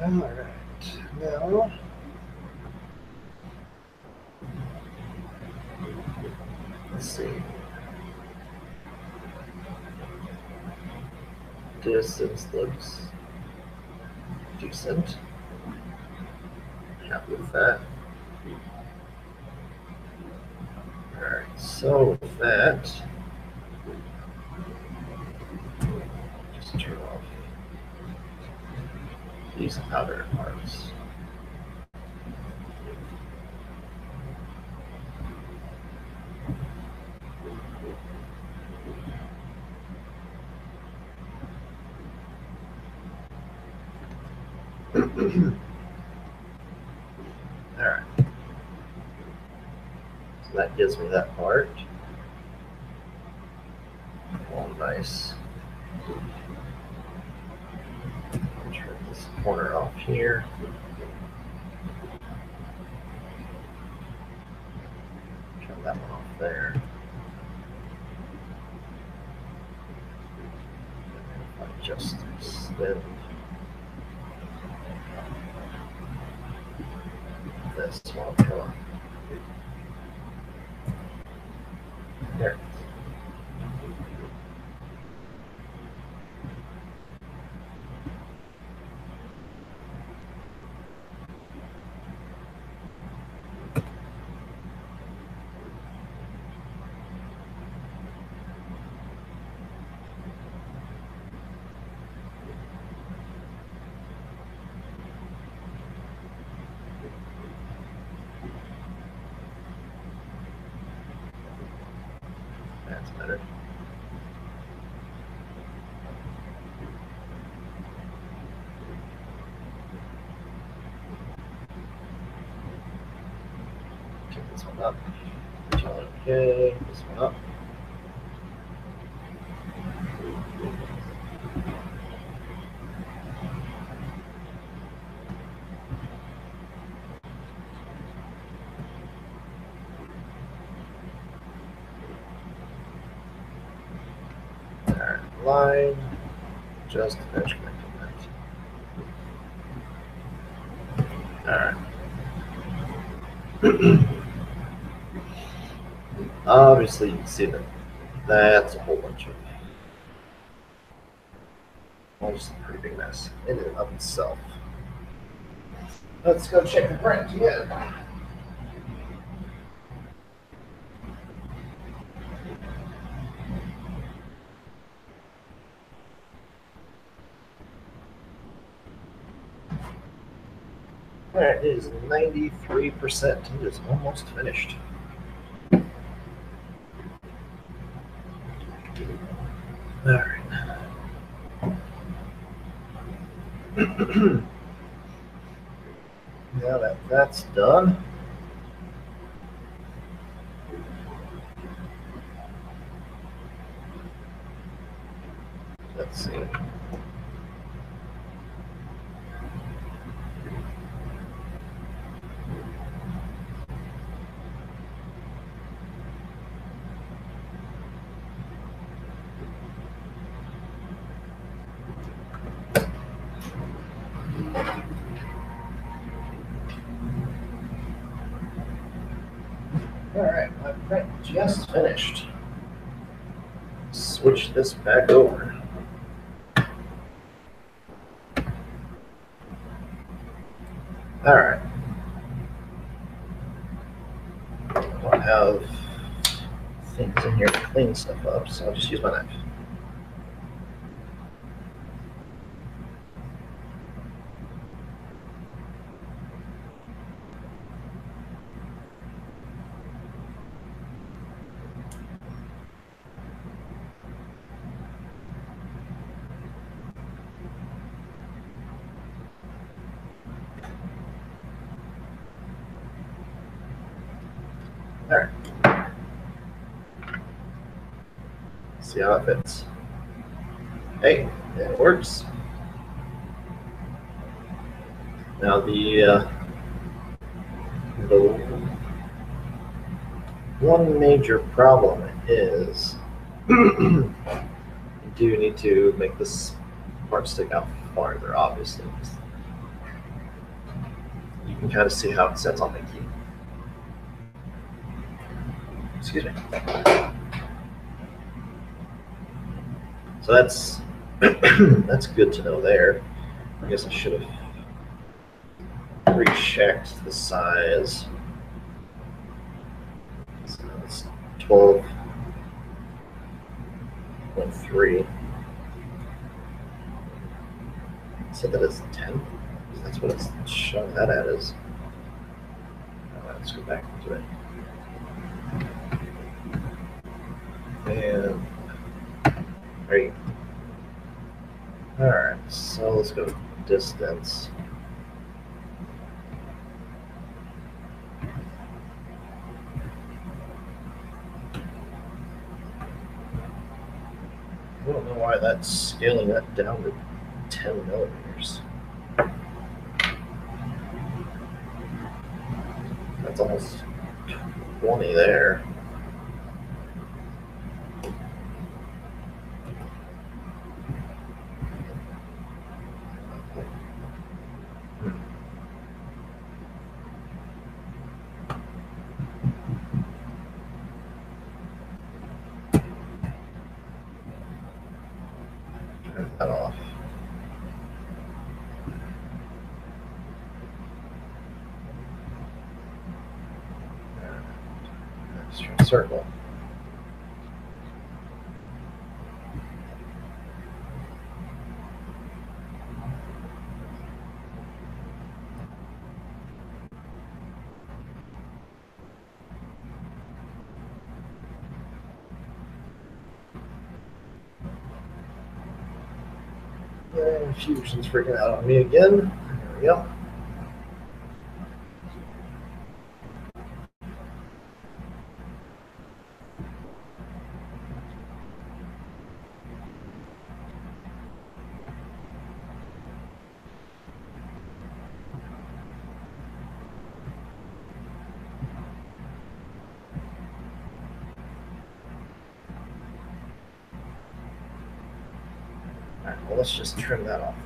All right, now let's see. Distance looks decent. Happy with that. All right, so with that, just turn off these outer parts. All right. So that gives me that part. All nice. Turn this corner off here. Turn that one off there. And if I just extend this one, come on. There. That's better. Turn this one up. Okay, this one up. Alright, line. Just finish connecting that. Alright. Obviously, you can see that that's a whole bunch of almost a pretty big mess in and of itself. Let's go check the print again. Alright, it is 93%. It is almost finished. Alright. Now that that's done, let's see. Alright, my print just finished. Switch this back over. Alright. I don't have things in here to clean stuff up, so I'll just use my knife. Alright. See how it fits. Hey, it works. Now the one major problem is you do need to make this part stick out farther, obviously. You can kind of see how it sets on the key. Excuse me. So that's that's good to know there. I guess I should have rechecked the size. So it's 12.3. So that is 10. That's what it's showing that at is. Let's go back to it. And there you go. Alright, so let's go to distance. I don't know why that's scaling that down to 10 millimeters. That's almost 20 there. Turn that off. Extra circle. And Fusion's freaking out on me again. There we go. Alright, well, let's just trim that off.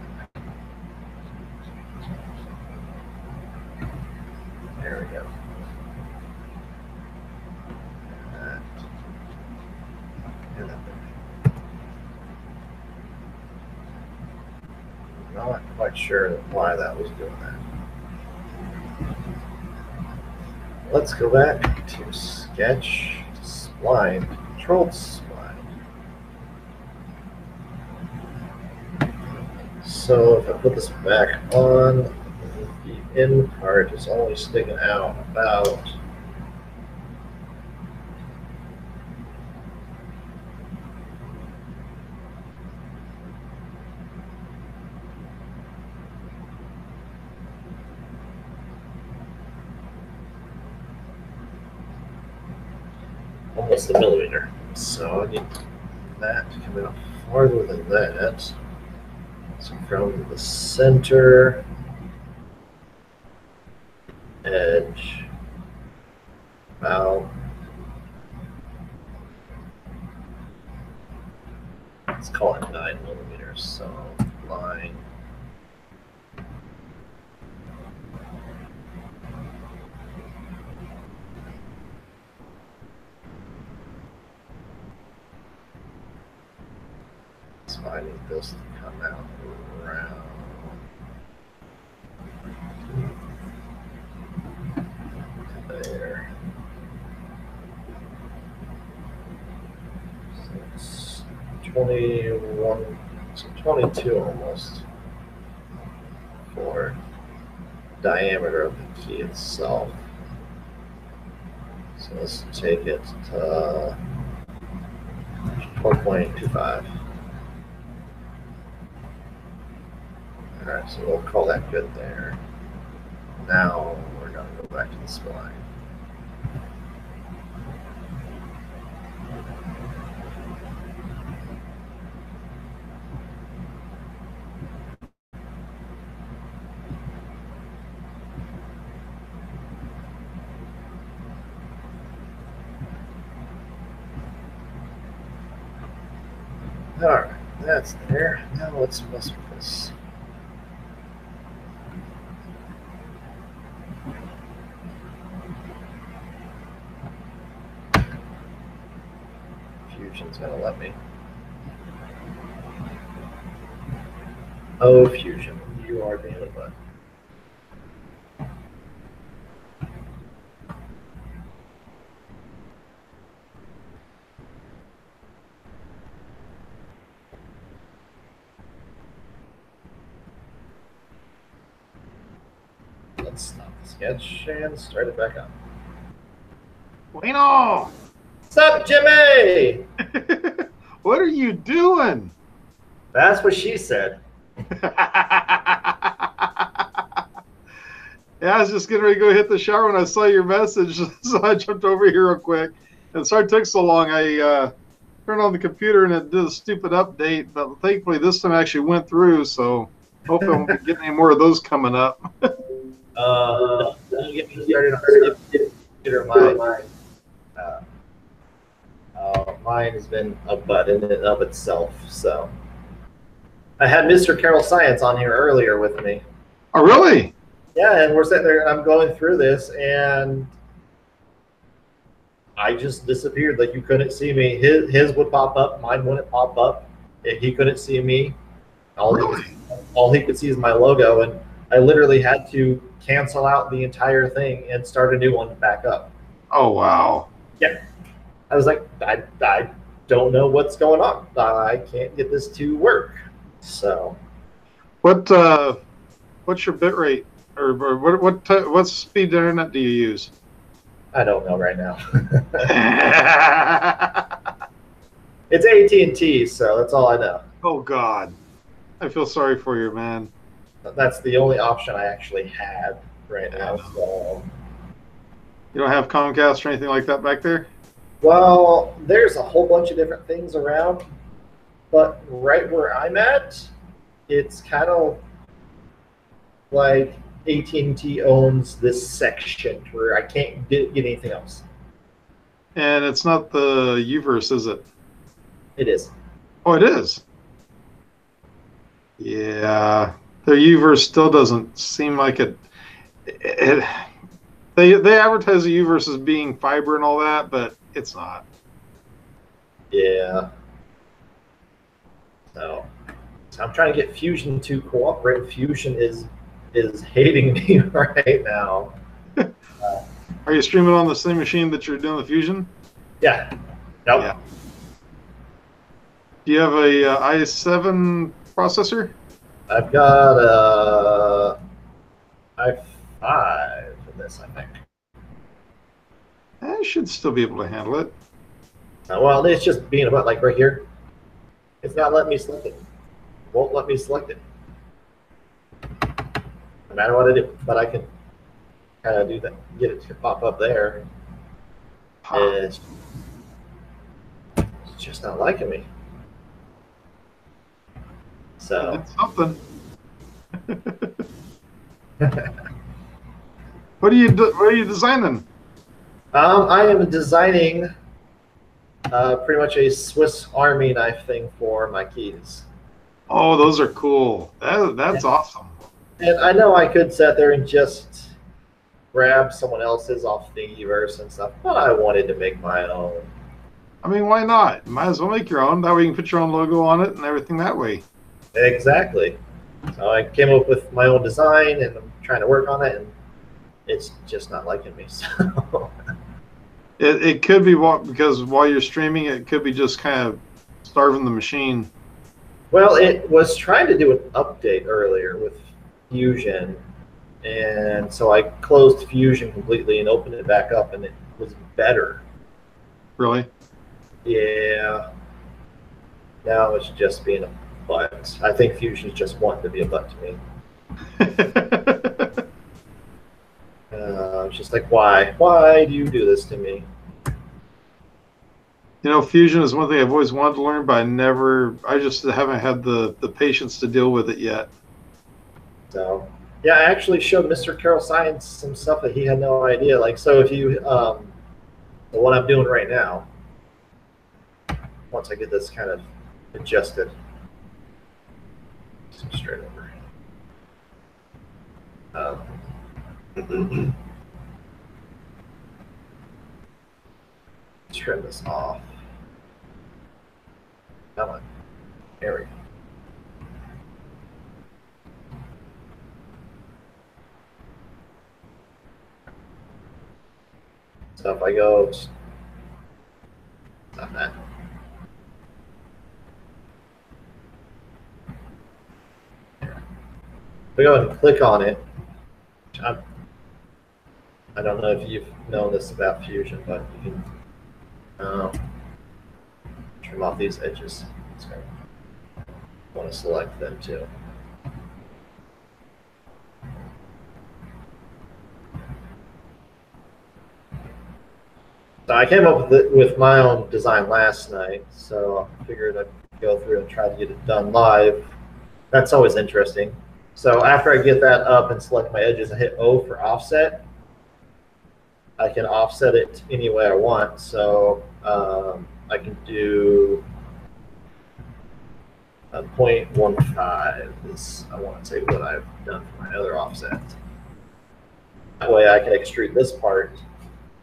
There we go. And that. Not quite sure why that was doing that. Let's go back to sketch, spline, controlled spline. So if I put this back on, the end part is only sticking out about almost a millimeter. So I need that to come out farther than that. So from the center edge, about, let's call it 9 millimeters. So line. So I need this to come out around there. So it's 21, so 22 almost for diameter of the key itself. So let's take it to 12.25. Alright, so we'll call that good there. Now we're going to go back to the spline. Alright, that's there. Now let's mess with this. Fusion's gonna let me. Oh, Fusion, you are being a butt. Let's stop the sketch and start it back up. Bueno! What's up, Jimmy? What are you doing? That's what she said. Yeah, I was just getting ready to go hit the shower when I saw your message, so I jumped over here real quick. And sorry it took so long. I turned on the computer and it did a stupid update, but thankfully this time I actually went through, so hopefully I won't be getting any more of those coming up. Don't get me started on the computer. Mine has been a butt in and of itself. So I had Mr. Carroll Science on here earlier with me. Oh, really? Yeah, and we're sitting there, and I'm going through this, and I just disappeared. Like, you couldn't see me. His would pop up, mine wouldn't pop up. He couldn't see me. All he could see is my logo, and I literally had to cancel out the entire thing and start a new one back up. Oh, wow. Yeah. I was like, I don't know what's going on. I can't get this to work. So, What's your bit rate? Or what speed internet do you use? I don't know right now. It's AT&T, so that's all I know. Oh, God. I feel sorry for you, man. That's the only option I actually had right now. So. You don't have Comcast or anything like that back there? Well, there's a whole bunch of different things around, but right where I'm at, it's kind of like AT&T owns this section where I can't get anything else. And it's not the Uverse, is it? It is. Oh, it is? Yeah. The Uverse still doesn't seem like it. They advertise the Uverse as being fiber and all that, but it's not. Yeah. So I'm trying to get Fusion to cooperate. Fusion is hating me right now. Are you streaming on the same machine that you're doing the Fusion? Yeah. Nope. Yeah. Do you have a i7 processor? I've got a i5 in this, I think. I should still be able to handle it. Well, it's just being about like right here. It's not letting me select it. Won't let me select it. No matter what I do, but I can kind of do that, get it to pop up there. It's just not liking me. So It's something. What are you designing? I am designing pretty much a Swiss Army knife thing for my keys. Oh, those are cool. That's awesome. And I know I could sit there and just grab someone else's off Thingiverse and stuff, but I wanted to make my own. I mean, why not? Might as well make your own. That way you can put your own logo on it and everything that way. Exactly. So I came up with my own design, and I'm trying to work on it, and it's just not liking me. So It could be because while you're streaming, it could be just kind of starving the machine. well, it was trying to do an update earlier with Fusion, and so I closed Fusion completely and opened it back up, and it was better. Really? Yeah. Now it's just being a butt. I think Fusion's just wanting to be a butt to me. It's just like, why? Why do you do this to me? You know, Fusion is one thing I've always wanted to learn, but I just haven't had the patience to deal with it yet. So, yeah, I actually showed Mr. Carroll Science some stuff that he had no idea. Like, so if you, what I'm doing right now, once I get this kind of adjusted. Straight over. Trim this off. Come on. There we go. So if I go, not that. If I go ahead and click on it, I don't know if you've known this about Fusion, but you can trim off these edges. So I want to select them too. So I came up with my own design last night, so I figured I'd go through and try to get it done live. That's always interesting. So after I get that up and select my edges, I hit O for offset. I can offset it any way I want. So I can do a 0.15 is, I want to say, what I've done for my other offset. That way I can extrude this part.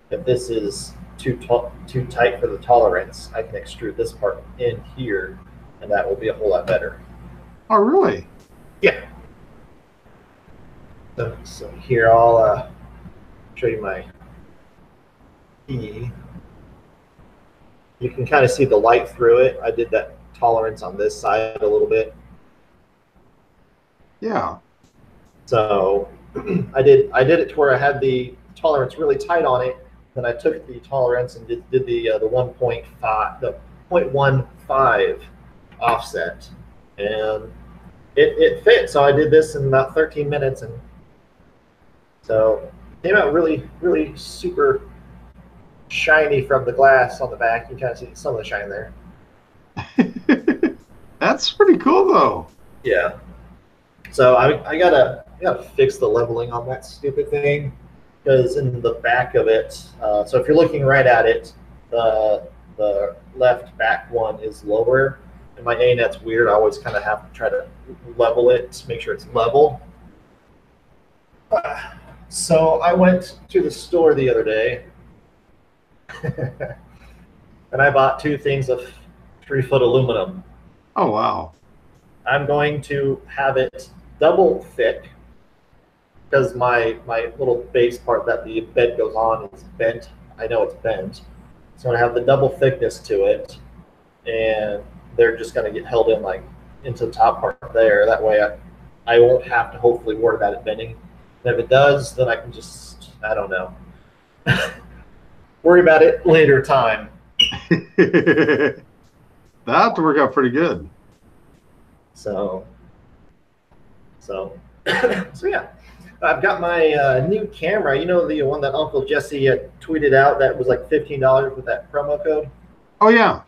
If this is too tight for the tolerance, I can extrude this part in here, and that will be a whole lot better. Oh, really? Yeah. So here I'll show you my E. You can kind of see the light through it. I did that tolerance on this side a little bit. Yeah. So I did it to where I had the tolerance really tight on it. Then I took the tolerance and did the 1.5, the 0.15 offset, and it fit. So I did this in about 13 minutes, and so it came out really, really super shiny from the glass on the back. You can kind of see some of the shine there. That's pretty cool, though. Yeah. So I gotta fix the leveling on that stupid thing, because in the back of it, so if you're looking right at it, the left back one is lower. And my A-net's weird. I always kind of have to try to level it to make sure it's level. So I went to the store the other day, and I bought 2 things of 3-foot aluminum. Oh, wow. I'm going to have it double thick, because my little base part that the bed goes on is bent. I know it's bent. So I'm going to have the double thickness to it, and they're just going to get held in like into the top part there. That way I won't have to hopefully worry about it bending. And if it does, then I can just, I don't know, worry about it later time. That have to work out pretty good. So yeah. I've got my new camera. You know, the one that Uncle Jesse had tweeted out that was like $15 with that promo code? Oh, yeah.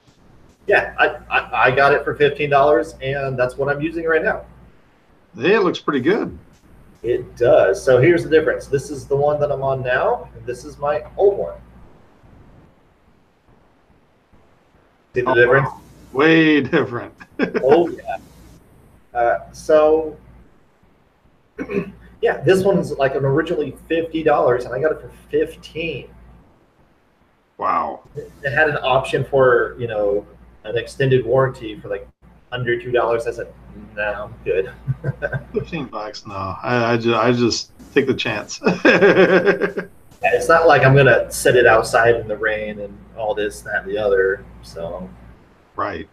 Yeah, I got it for $15, and that's what I'm using right now. Hey, it looks pretty good. It does. So here's the difference. This is the one that I'm on now, and this is my old one. See the difference? Wow. Way different. Oh, yeah. So, yeah, this one's like an originally $50, and I got it for $15. Wow. It had an option for, you know, an extended warranty for like under $2. I said, no, I'm good. $15? No, I just take the chance. It's not like I'm going to set it outside in the rain and all this, that, and the other. So, right.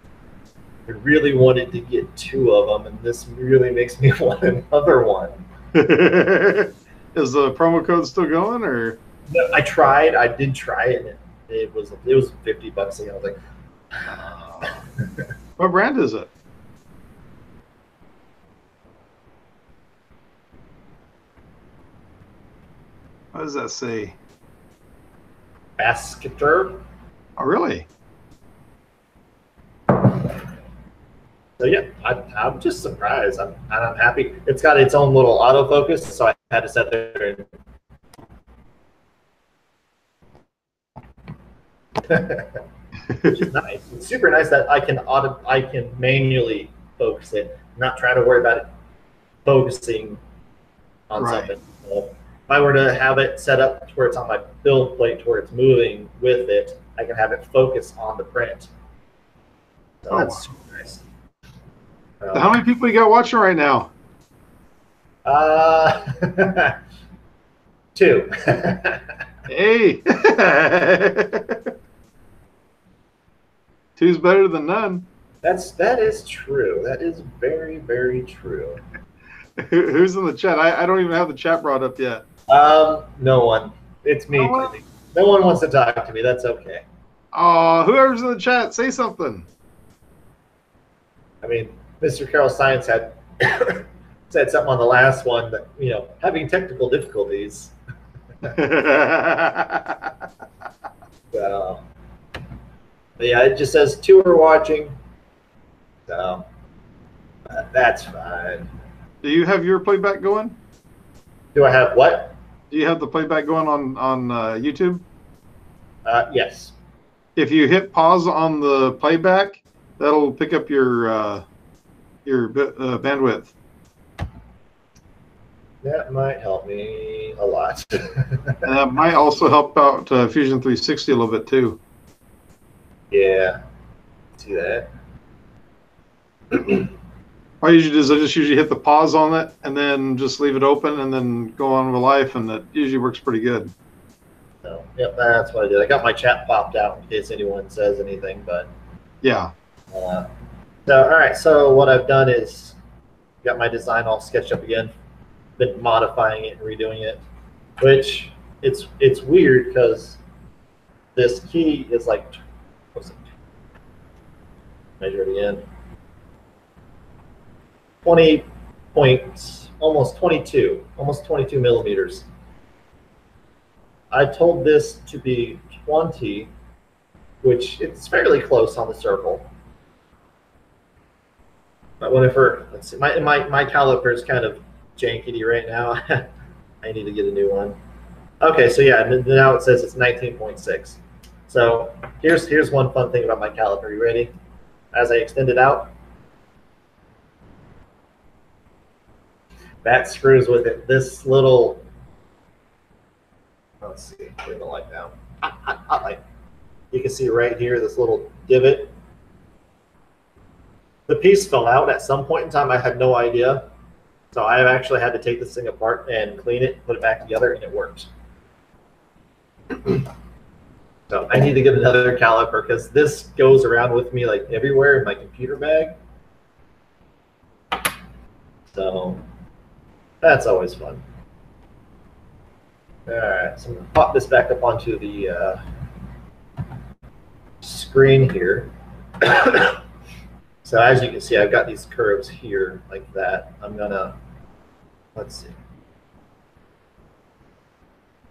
I really wanted to get 2 of them, and this really makes me want another one. Is the promo code still going, or? No, I did try it, and it was $50 again. I was like, what brand is it? What does that say? Basketer. Oh, really? So yeah, I'm just surprised. I'm happy. It's got its own little autofocus, so I had to sit there and which is nice. It's super nice that I can manually focus it, not try to worry about it focusing on Right. something. So if I were to have it set up to where it's on my build plate, to where it's moving with it, I can have it focus on the print. So Oh, that's wow. super nice. How many people you got watching right now? 2. Hey. Two's better than none. That is true. That is very, very true. Who's in the chat? I don't even have the chat brought up yet. No one. It's me. No one? Clearly. No one wants to talk to me. That's okay. Oh, whoever's in the chat, say something. I mean, Mr. Carroll Science had said something on the last one that, having technical difficulties. So, but yeah, it just says 2 are watching. So that's fine. Do you have your playback going? Do I have what? Do you have the playback going on YouTube? Yes. If you hit pause on the playback, that'll pick up your bandwidth. That might help me a lot. And that might also help out Fusion 360 a little bit too. Yeah. See that? What I usually do is I just usually hit the pause on it and then just leave it open and then go on with life, and that usually works pretty good. So, yep, that's what I did. I got my chat popped out in case anyone says anything, but Yeah. so all right. So what I've done is got my design all sketched up again. Been modifying it and redoing it, which it's weird because this key is like, what's it? Measure it again. 20 points, almost 22 millimeters. I told this to be 20, which it's fairly close on the circle. But whenever, let's see, my caliper is kind of jankety right now. I need to get a new one. Okay, so yeah, now it says it's 19.6. So here's one fun thing about my caliper. You ready? As I extend it out, that screws with it. This little, let's see, bring the light down. Hot light. You can see right here this little divot. The piece fell out at some point in time. I had no idea. So I've actually had to take this thing apart and clean it, put it back together, and it works. So I need to get another caliper because this goes around with me like everywhere in my computer bag. So that's always fun. All right, so I'm going to pop this back up onto the screen here. So as you can see, I've got these curves here like that. I'm gonna, let's see.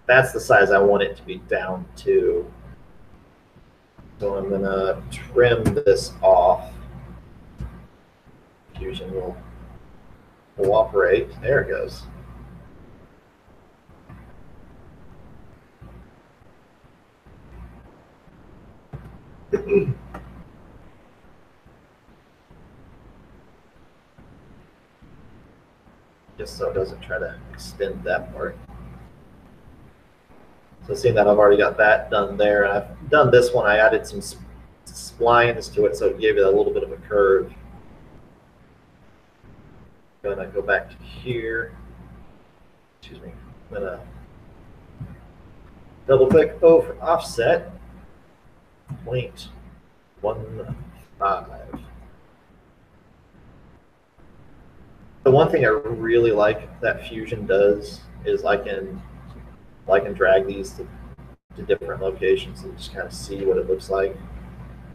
That's the size I want it to be down to. So I'm gonna trim this off. Fusion will cooperate. There it goes. Just so it doesn't try to extend that part. So seeing that I've already got that done there, and I've done this one, I added some splines to it so it gave it a little bit of a curve. I'm gonna go back to here. Excuse me. I'm gonna double click O for offset. 0.15. The one thing I really like that Fusion does is I can drag these to different locations and just kind of see what it looks like. It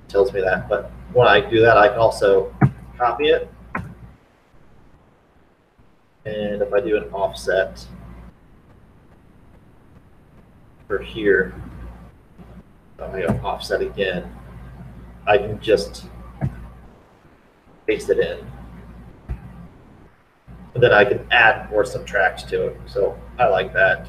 tells me that. But when I do that, I can also copy it. And if I do an offset for here, I'm going to offset again, I can just paste it in. And then I can add or subtract to it. So I like that.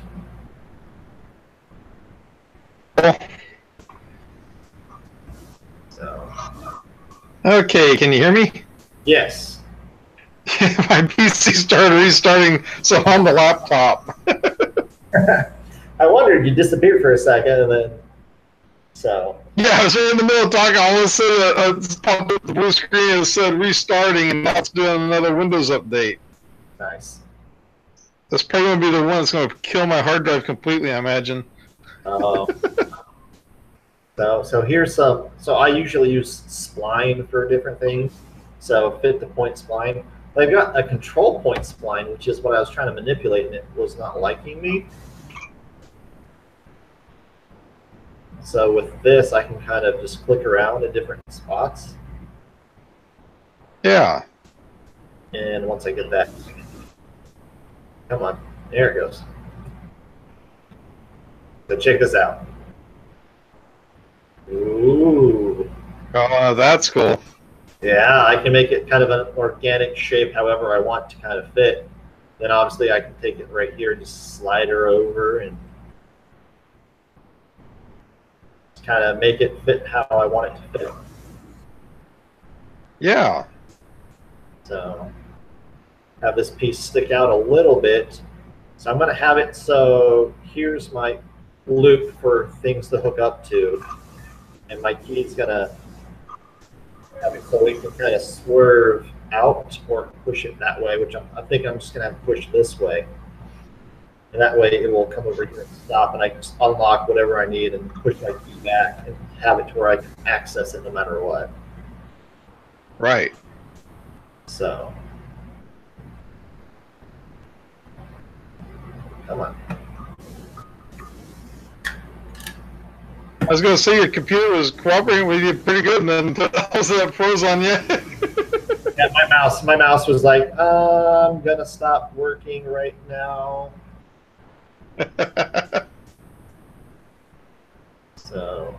Okay, can you hear me? Yes. My PC started restarting, so on the laptop. I wondered, you disappeared for a second, and then so. Yeah, I was right in the middle of talking. All of a sudden, it popped up the blue screen and it said restarting, and now it's doing another Windows update. Nice. That's probably going to be the one that's going to kill my hard drive completely, I imagine. So here's some. So I usually use spline for different things. So fit the point spline. I've got a control point spline, which is what I was trying to manipulate, and it was not liking me. So with this, I can kind of just click around at different spots. Yeah. And once I get that, come on, there it goes. So check this out. Ooh. Oh, that's cool. Yeah, I can make it kind of an organic shape however I want to kind of fit. Then obviously I can take it right here and just slide her over and kind of make it fit how I want it to fit. Yeah. So have this piece stick out a little bit. So I'm going to have it so here's my loop for things to hook up to. And my key's going to have it so we can kind of swerve out or push it that way, which I think I'm just going to have to push this way. And that way it will come over here and stop, and I can just unlock whatever I need and push my key back and have it to where I can access it no matter what. Right. So, come on. I was going to say your computer was cooperating with you pretty good, and then also that froze on you. Yeah, my mouse was like, I'm gonna stop working right now. So.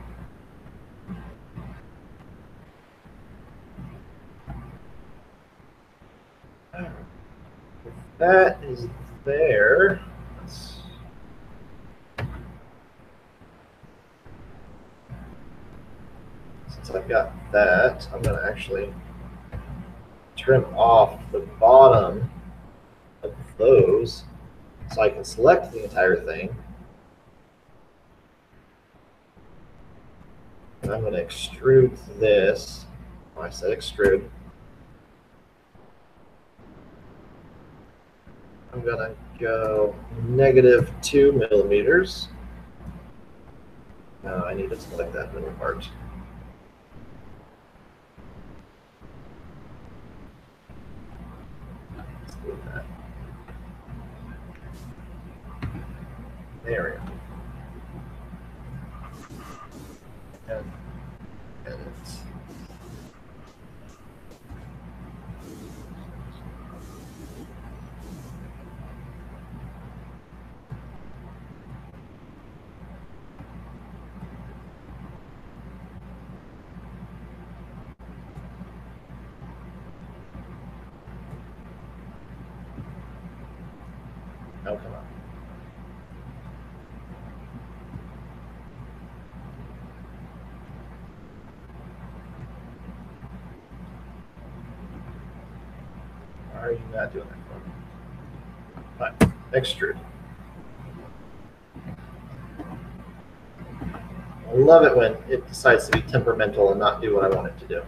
That is there. Since I've got that, I'm going to actually trim off the bottom of those so I can select the entire thing. And I'm going to extrude this. Oh, I said extrude. I'm going to go -2 millimeters. I need to select that middle part. Let's do that. There we go. And edit. Oh, come on. Why are you not doing that for me? Fine. Extrude. I love it when it decides to be temperamental and not do what I want it to do.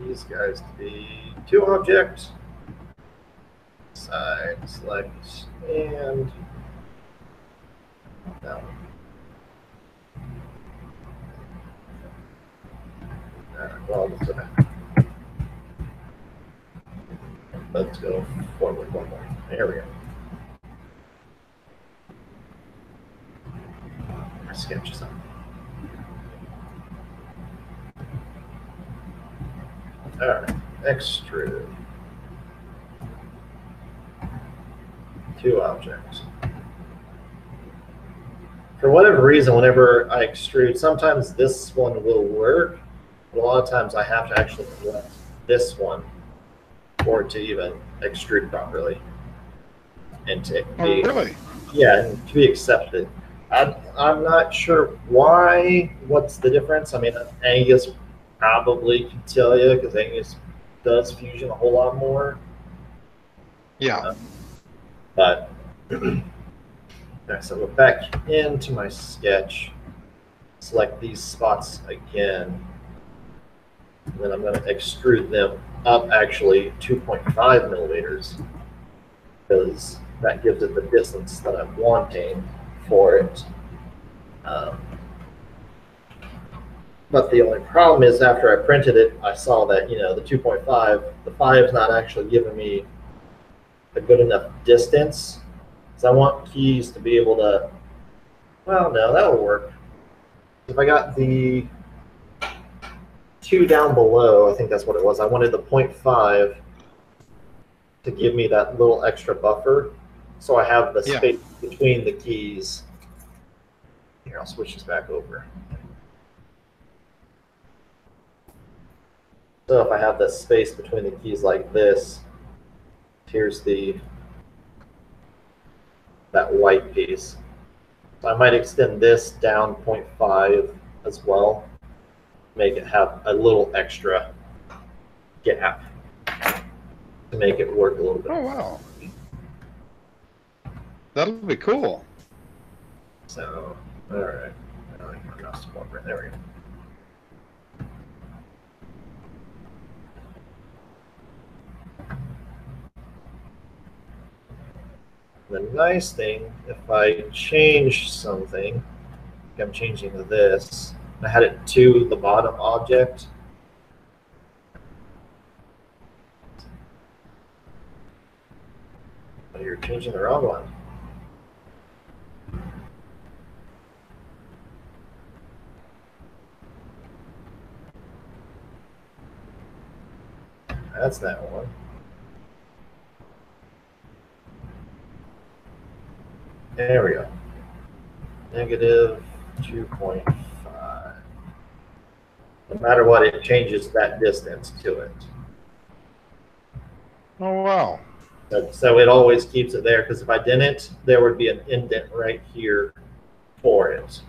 These guys to be 2 objects. Side select and down. Well, let's go forward one more. There we go. Sketch something. All right, extrude. 2 objects. For whatever reason, whenever I extrude, sometimes this one will work, But a lot of times I have to actually select this one for it to even extrude properly and to Oh, be, really? yeah, and to be accepted. I'm not sure why. What's the difference? I mean, Angus probably can tell you because Angus does fusion a whole lot more. Yeah. But okay, so go back into my sketch, select these spots again, and then I'm going to extrude them up actually 2.5 millimeters because that gives it the distance that I'm wanting for it. But the only problem is after I printed it, I saw that, you know, the 2.5, the 5 is not actually giving me a good enough distance. So I want keys to be able to, well, no, that'll work. If I got the 2 down below, I think that's what it was. I wanted the 0.5 to give me that little extra buffer. So I have the Yeah. space between the keys. Here, I'll switch this back over. So if I have the space between the keys like this, here's that white piece. So I might extend this down 0.5 as well, make it have a little extra gap to make it work a little bit. Oh, wow. That'll be cool. So, all right. Now I can adjust more. There we go. The nice thing, if I change something, like I'm changing this, I had it to the bottom object. Oh, you're changing the wrong one. That's that one. There we go. Negative 2.5. No matter what, it changes that distance to it. Oh, wow. So it always keeps it there, because if I didn't, there would be an indent right here for it.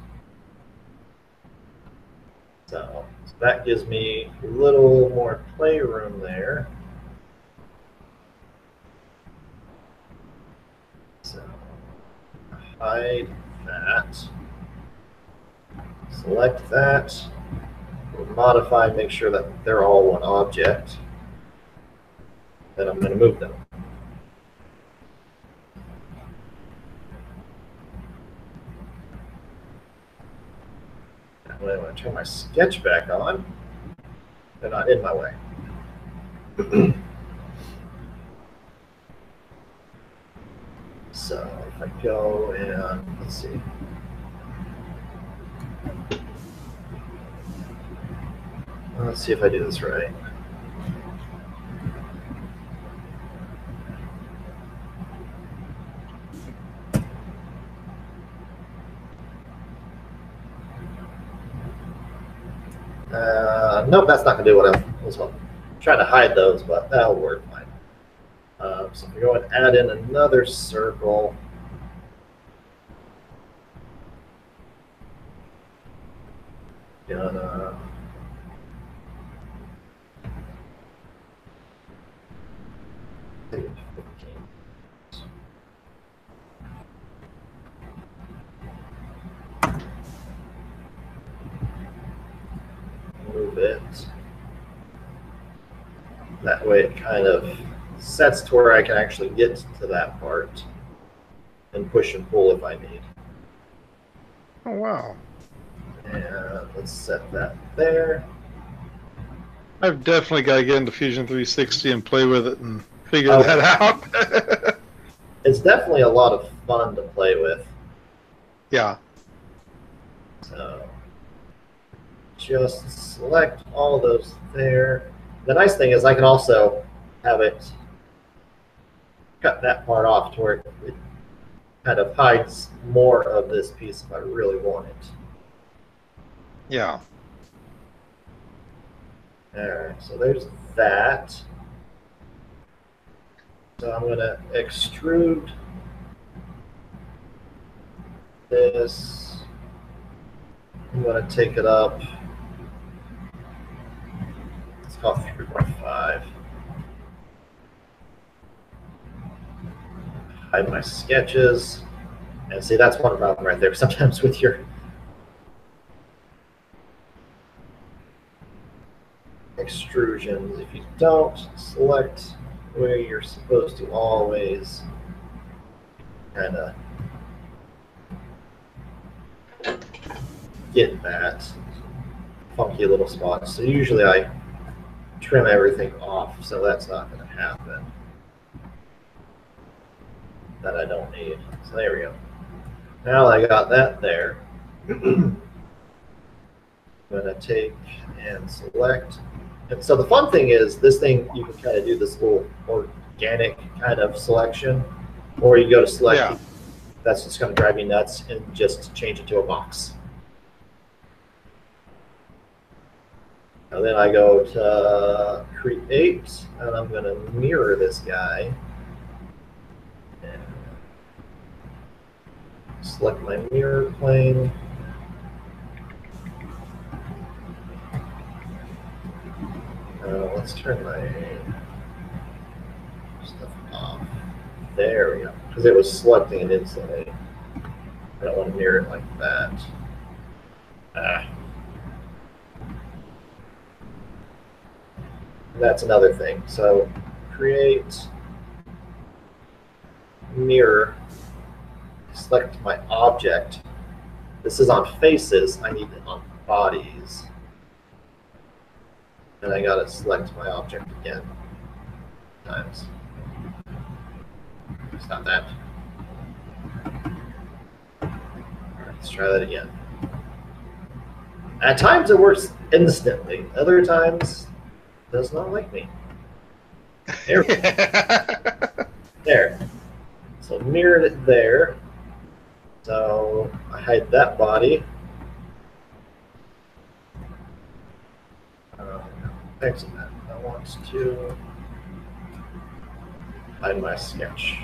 So that gives me a little more playroom there. So hide that. Select that. We'll modify, make sure that they're all one object. Then I'm going to move them. When I want to turn my sketch back on, they're not in my way. So if I go and let's see. Let's see if I do this right. Nope, that's not going to do what I was trying to hide those, but that'll work fine. So if we go and add in another circle. Gonna move it. That way it kind of sets to where I can actually get to that part and push and pull if I need. Oh, wow. And let's set that there. I've definitely got to get into Fusion 360 and play with it and figure that out. It's definitely a lot of fun to play with. Yeah. So just select all those there. The nice thing is I can also have it cut that part off to where it kind of hides more of this piece if I really want it. Yeah. All right, so there's that. So I'm going to extrude this. I'm going to take it up. Let's call it 3.5. Hide my sketches. And see, that's one problem right there. Sometimes with your extrusions, if you don't select where you're supposed to always kind of get that funky little spot. So usually I trim everything off, so that's not going to happen. That I don't need. So there we go. Now that I got that there, I'm going to take and select. And so the fun thing is, this thing, you can kind of do this little organic kind of selection, or you go to select. Yeah. That's just going to drive you nuts, and just change it to a box. And then I go to create, and I'm going to mirror this guy. And select my mirror plane. Let's turn my stuff off. There we go. Because it was selecting it instantly. I don't want to mirror it like that. That's another thing. So create mirror. Select my object. This is on faces. I need it on bodies. And I gotta select my object again. Times. Stop that. Alright, let's try that again. At times it works instantly. Other times it does not like me. There we go. There. So mirrored it there. So I hide that body. Exit that. I want to hide my sketch.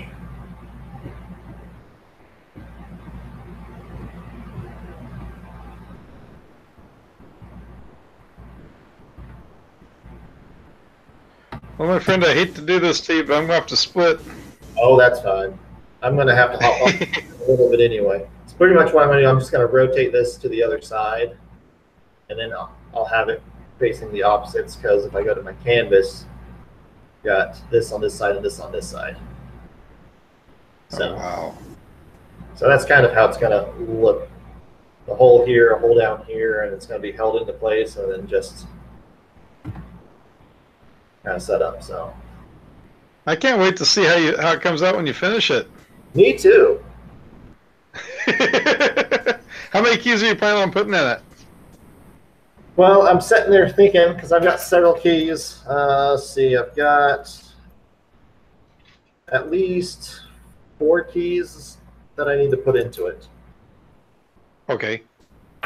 Well, my friend, I hate to do this to you, but I'm going to have to split. Oh, that's fine. I'm going to have to hop off a little bit anyway. It's pretty much what I'm going to do. I'm just going to rotate this to the other side, and then I'll have it facing the opposites, because if I go to my canvas, got this on this side and this on this side. So, oh, wow. So that's kind of how it's going to look. A hole here, a hole down here, and it's going to be held into place, and then just kind of set up. So I can't wait to see how it comes out when you finish it. me too. How many keys are you planning on putting in it? Well, I'm sitting there thinking, because I've got several keys. Let's see, I've got at least 4 keys that I need to put into it. Okay.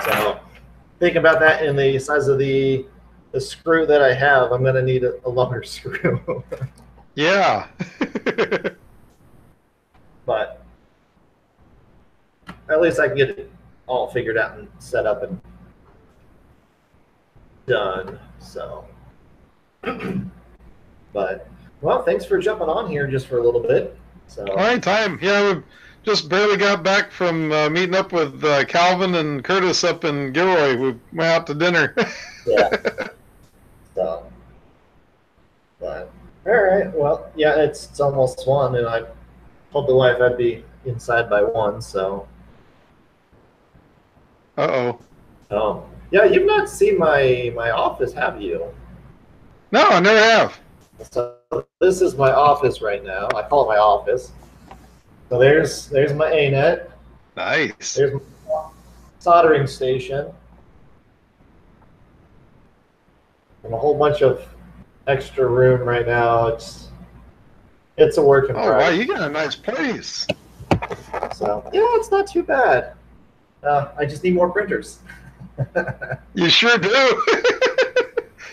So think about that in the size of the screw that I have. I'm going to need a longer screw. Yeah. But at least I can get it all figured out and set up and done. So, but well, thanks for jumping on here just for a little bit. So, All right, time. Yeah, we just barely got back from meeting up with Calvin and Curtis up in Gilroy. We went out to dinner. yeah. So, but all right. Well, yeah, it's almost 1, and I told the wife I'd be inside by 1. So, Uh-oh. Yeah, you've not seen my office, have you? No, I never have. So this is my office right now. I call it my office. So there's my ANET. Nice. There's my soldering station. And a whole bunch of extra room right now. It's a work in Oh, wow, progress. you got a nice place. So yeah, it's not too bad. I just need more printers. You sure do.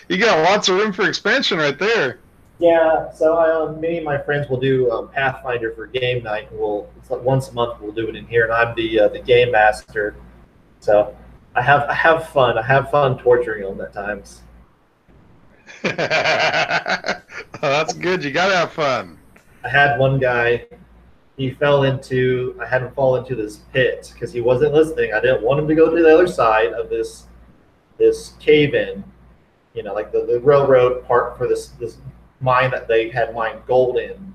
You got lots of room for expansion right there. Yeah, so me and my friends will do Pathfinder for game night. It's like once a month we'll do it in here, and I'm the game master. So I have fun. I have fun torturing them at times. Oh, that's good. You gotta have fun. I had one guy. I had him fall into this pit because he wasn't listening. I didn't want him to go to the other side of this cave in. You know, like the railroad part for this mine that they had mined gold in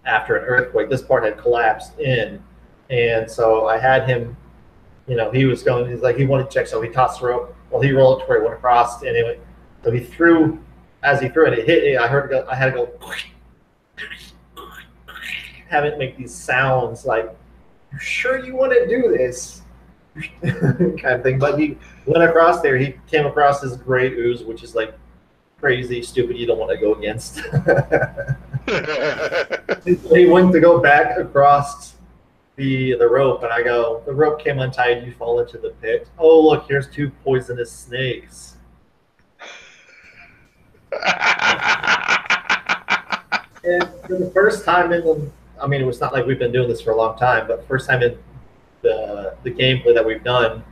after an earthquake. This part had collapsed in, and so I had him. You know, he's like he wanted to check, so he tossed the rope. Well, he rolled to where it went across, and anyway, so he threw. As he threw it, it hit me. I heard it go. I had to go. Have it make these sounds like, "You sure you want to do this?" kind of thing. But he went across there. He came across this gray ooze, which is like crazy, stupid. You don't want to go against. He went to go back across the rope, and I go, the rope came untied. You fall into the pit. Oh, look, here's 2 poisonous snakes. And for the first time I mean, it was not like we've been doing this for a long time, but first time in the gameplay that we've done.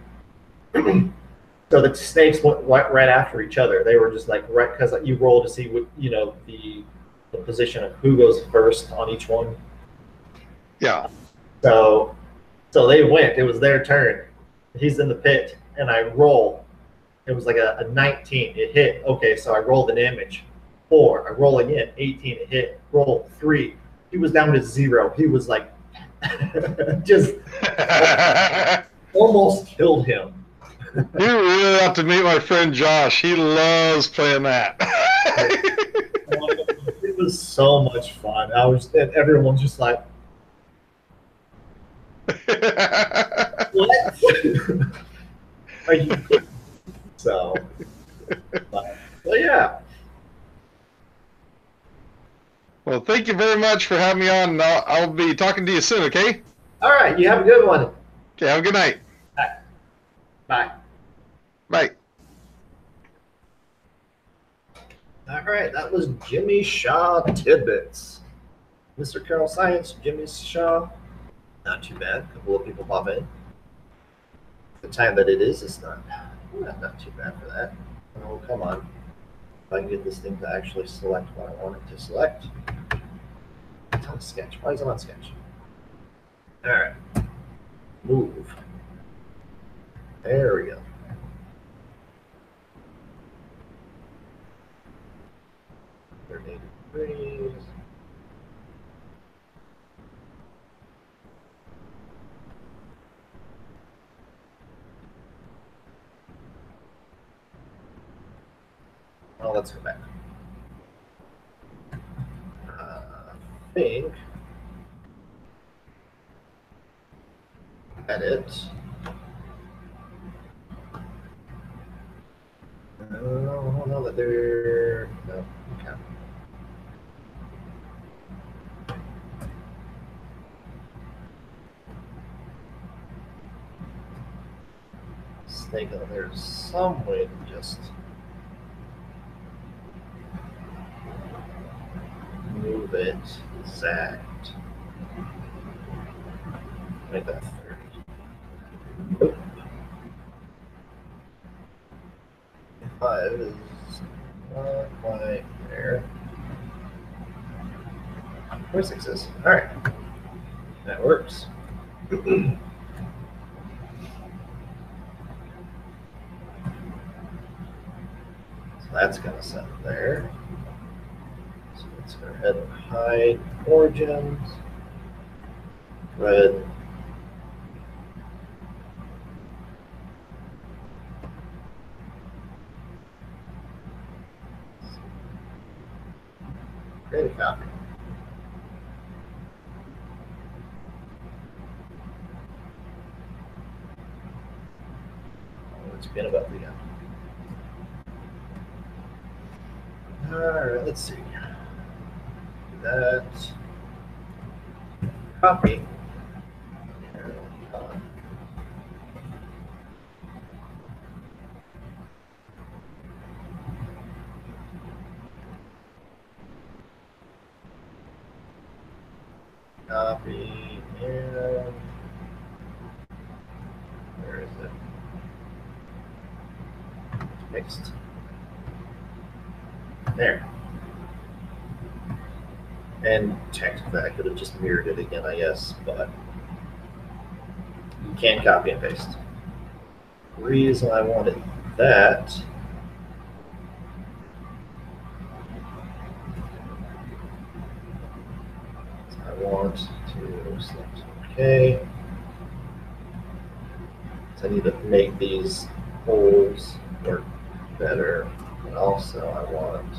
So the snakes went right after each other. They were just like right because you roll to see what the position of who goes first on each one. Yeah. So they went. It was their turn. He's in the pit, and I roll. It was like a 19. It hit. Okay, so I roll the damage. 4. I roll again. 18. It hit. Roll 3. He was down to 0. He was like just almost killed him. You really have to meet my friend Josh. He loves playing that. It was so much fun. And everyone's just like, what? Are you? So, but yeah. Well, thank you very much for having me on. I'll be talking to you soon, okay? All right. You have a good one. Okay, have a good night. Bye. Bye. All right. That was Jimmy Shaw Tidbits. Mr. Carol Science, Jimmy Shaw. Not too bad. A couple of people pop in. The time that it is, it's not too bad for that. Oh, come on. If I can get this thing to actually select what I want it to select. It's on sketch. Why is it on sketch? All right. Move. There we go. Degrees. Well, let's go back. I think edit. No, that they're no. Okay. Snake. There's some way to just move it exact. Make that 30. Oop. 5 is not quite there. 26 is. Alright. That works. So that's going to set there. So let's go ahead and hide origins. Go ahead. Create a copy. Oh, it's been about the end. Alright, let's see. That copy. Copy and where is it? Paste. There. And technically, I could have just mirrored it again, I guess, but you can copy and paste. The reason I wanted that is I want to select OK. So I need to make these holes work better. And also, I want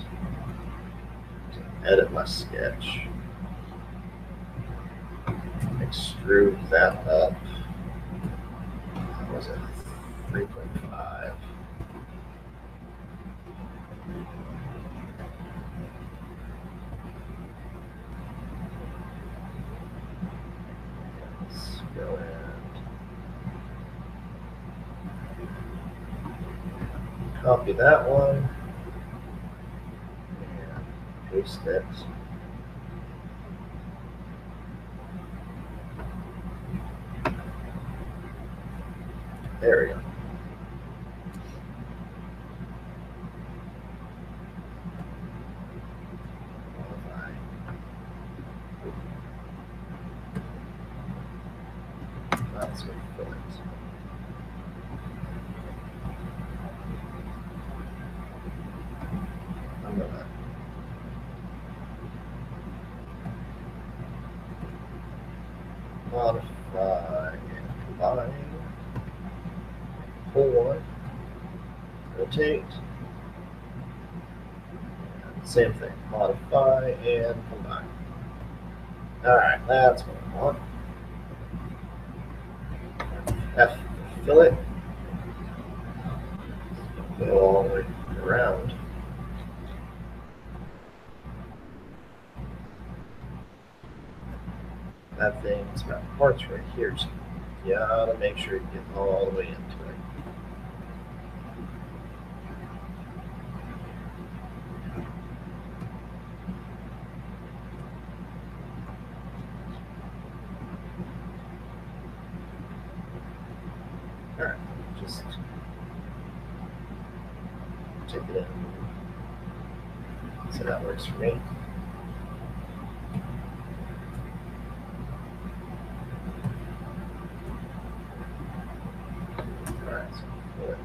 to edit my sketch. Extrude that up. What was it? 3.5. Let's go and copy that one and paste it. There we go. That's what you fill it. I'm gonna modify and combine. Pull one, rotate. And same thing, modify and combine. All right, that's what I want. F, fill it. Go all the way around. That thing's got parts right here, so you gotta make sure you get all the way into it. All right, just take it in. So that works for me. Alright, so fill it.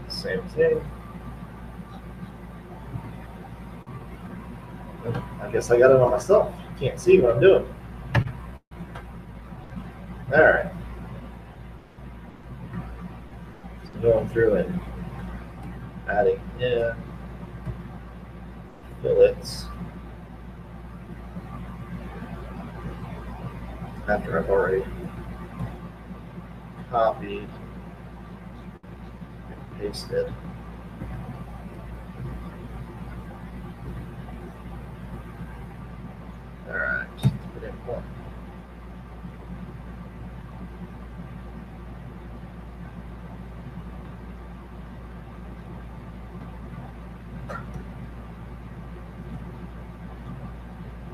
Same thing. I guess I got it on myself. Can't see what I'm doing. Alright. So going through and adding in fillets after I've already copied and pasted. All right, let's put in one.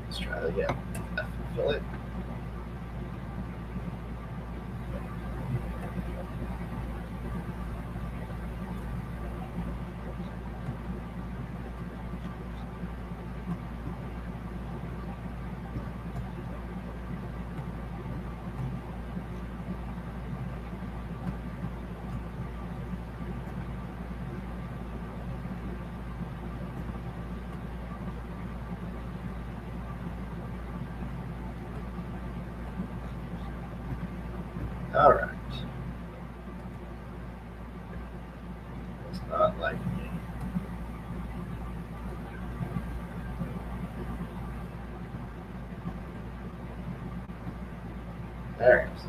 Let's try that again. Fill it. All right. It's not like me. There it is.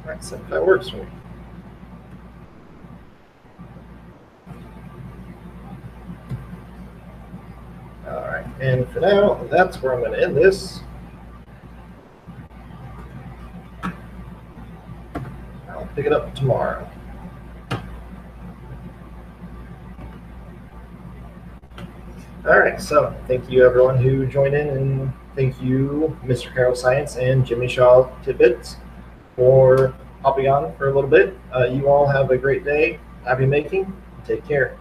All right, so if that works for me. All right. And for now, that's where I'm going to end this. I'll pick it up tomorrow. All right, so thank you everyone who joined in, and thank you, Mr. Carroll Science and Jimmy Shaw Tidbits, for hopping on for a little bit. You all have a great day. Happy making. Take care.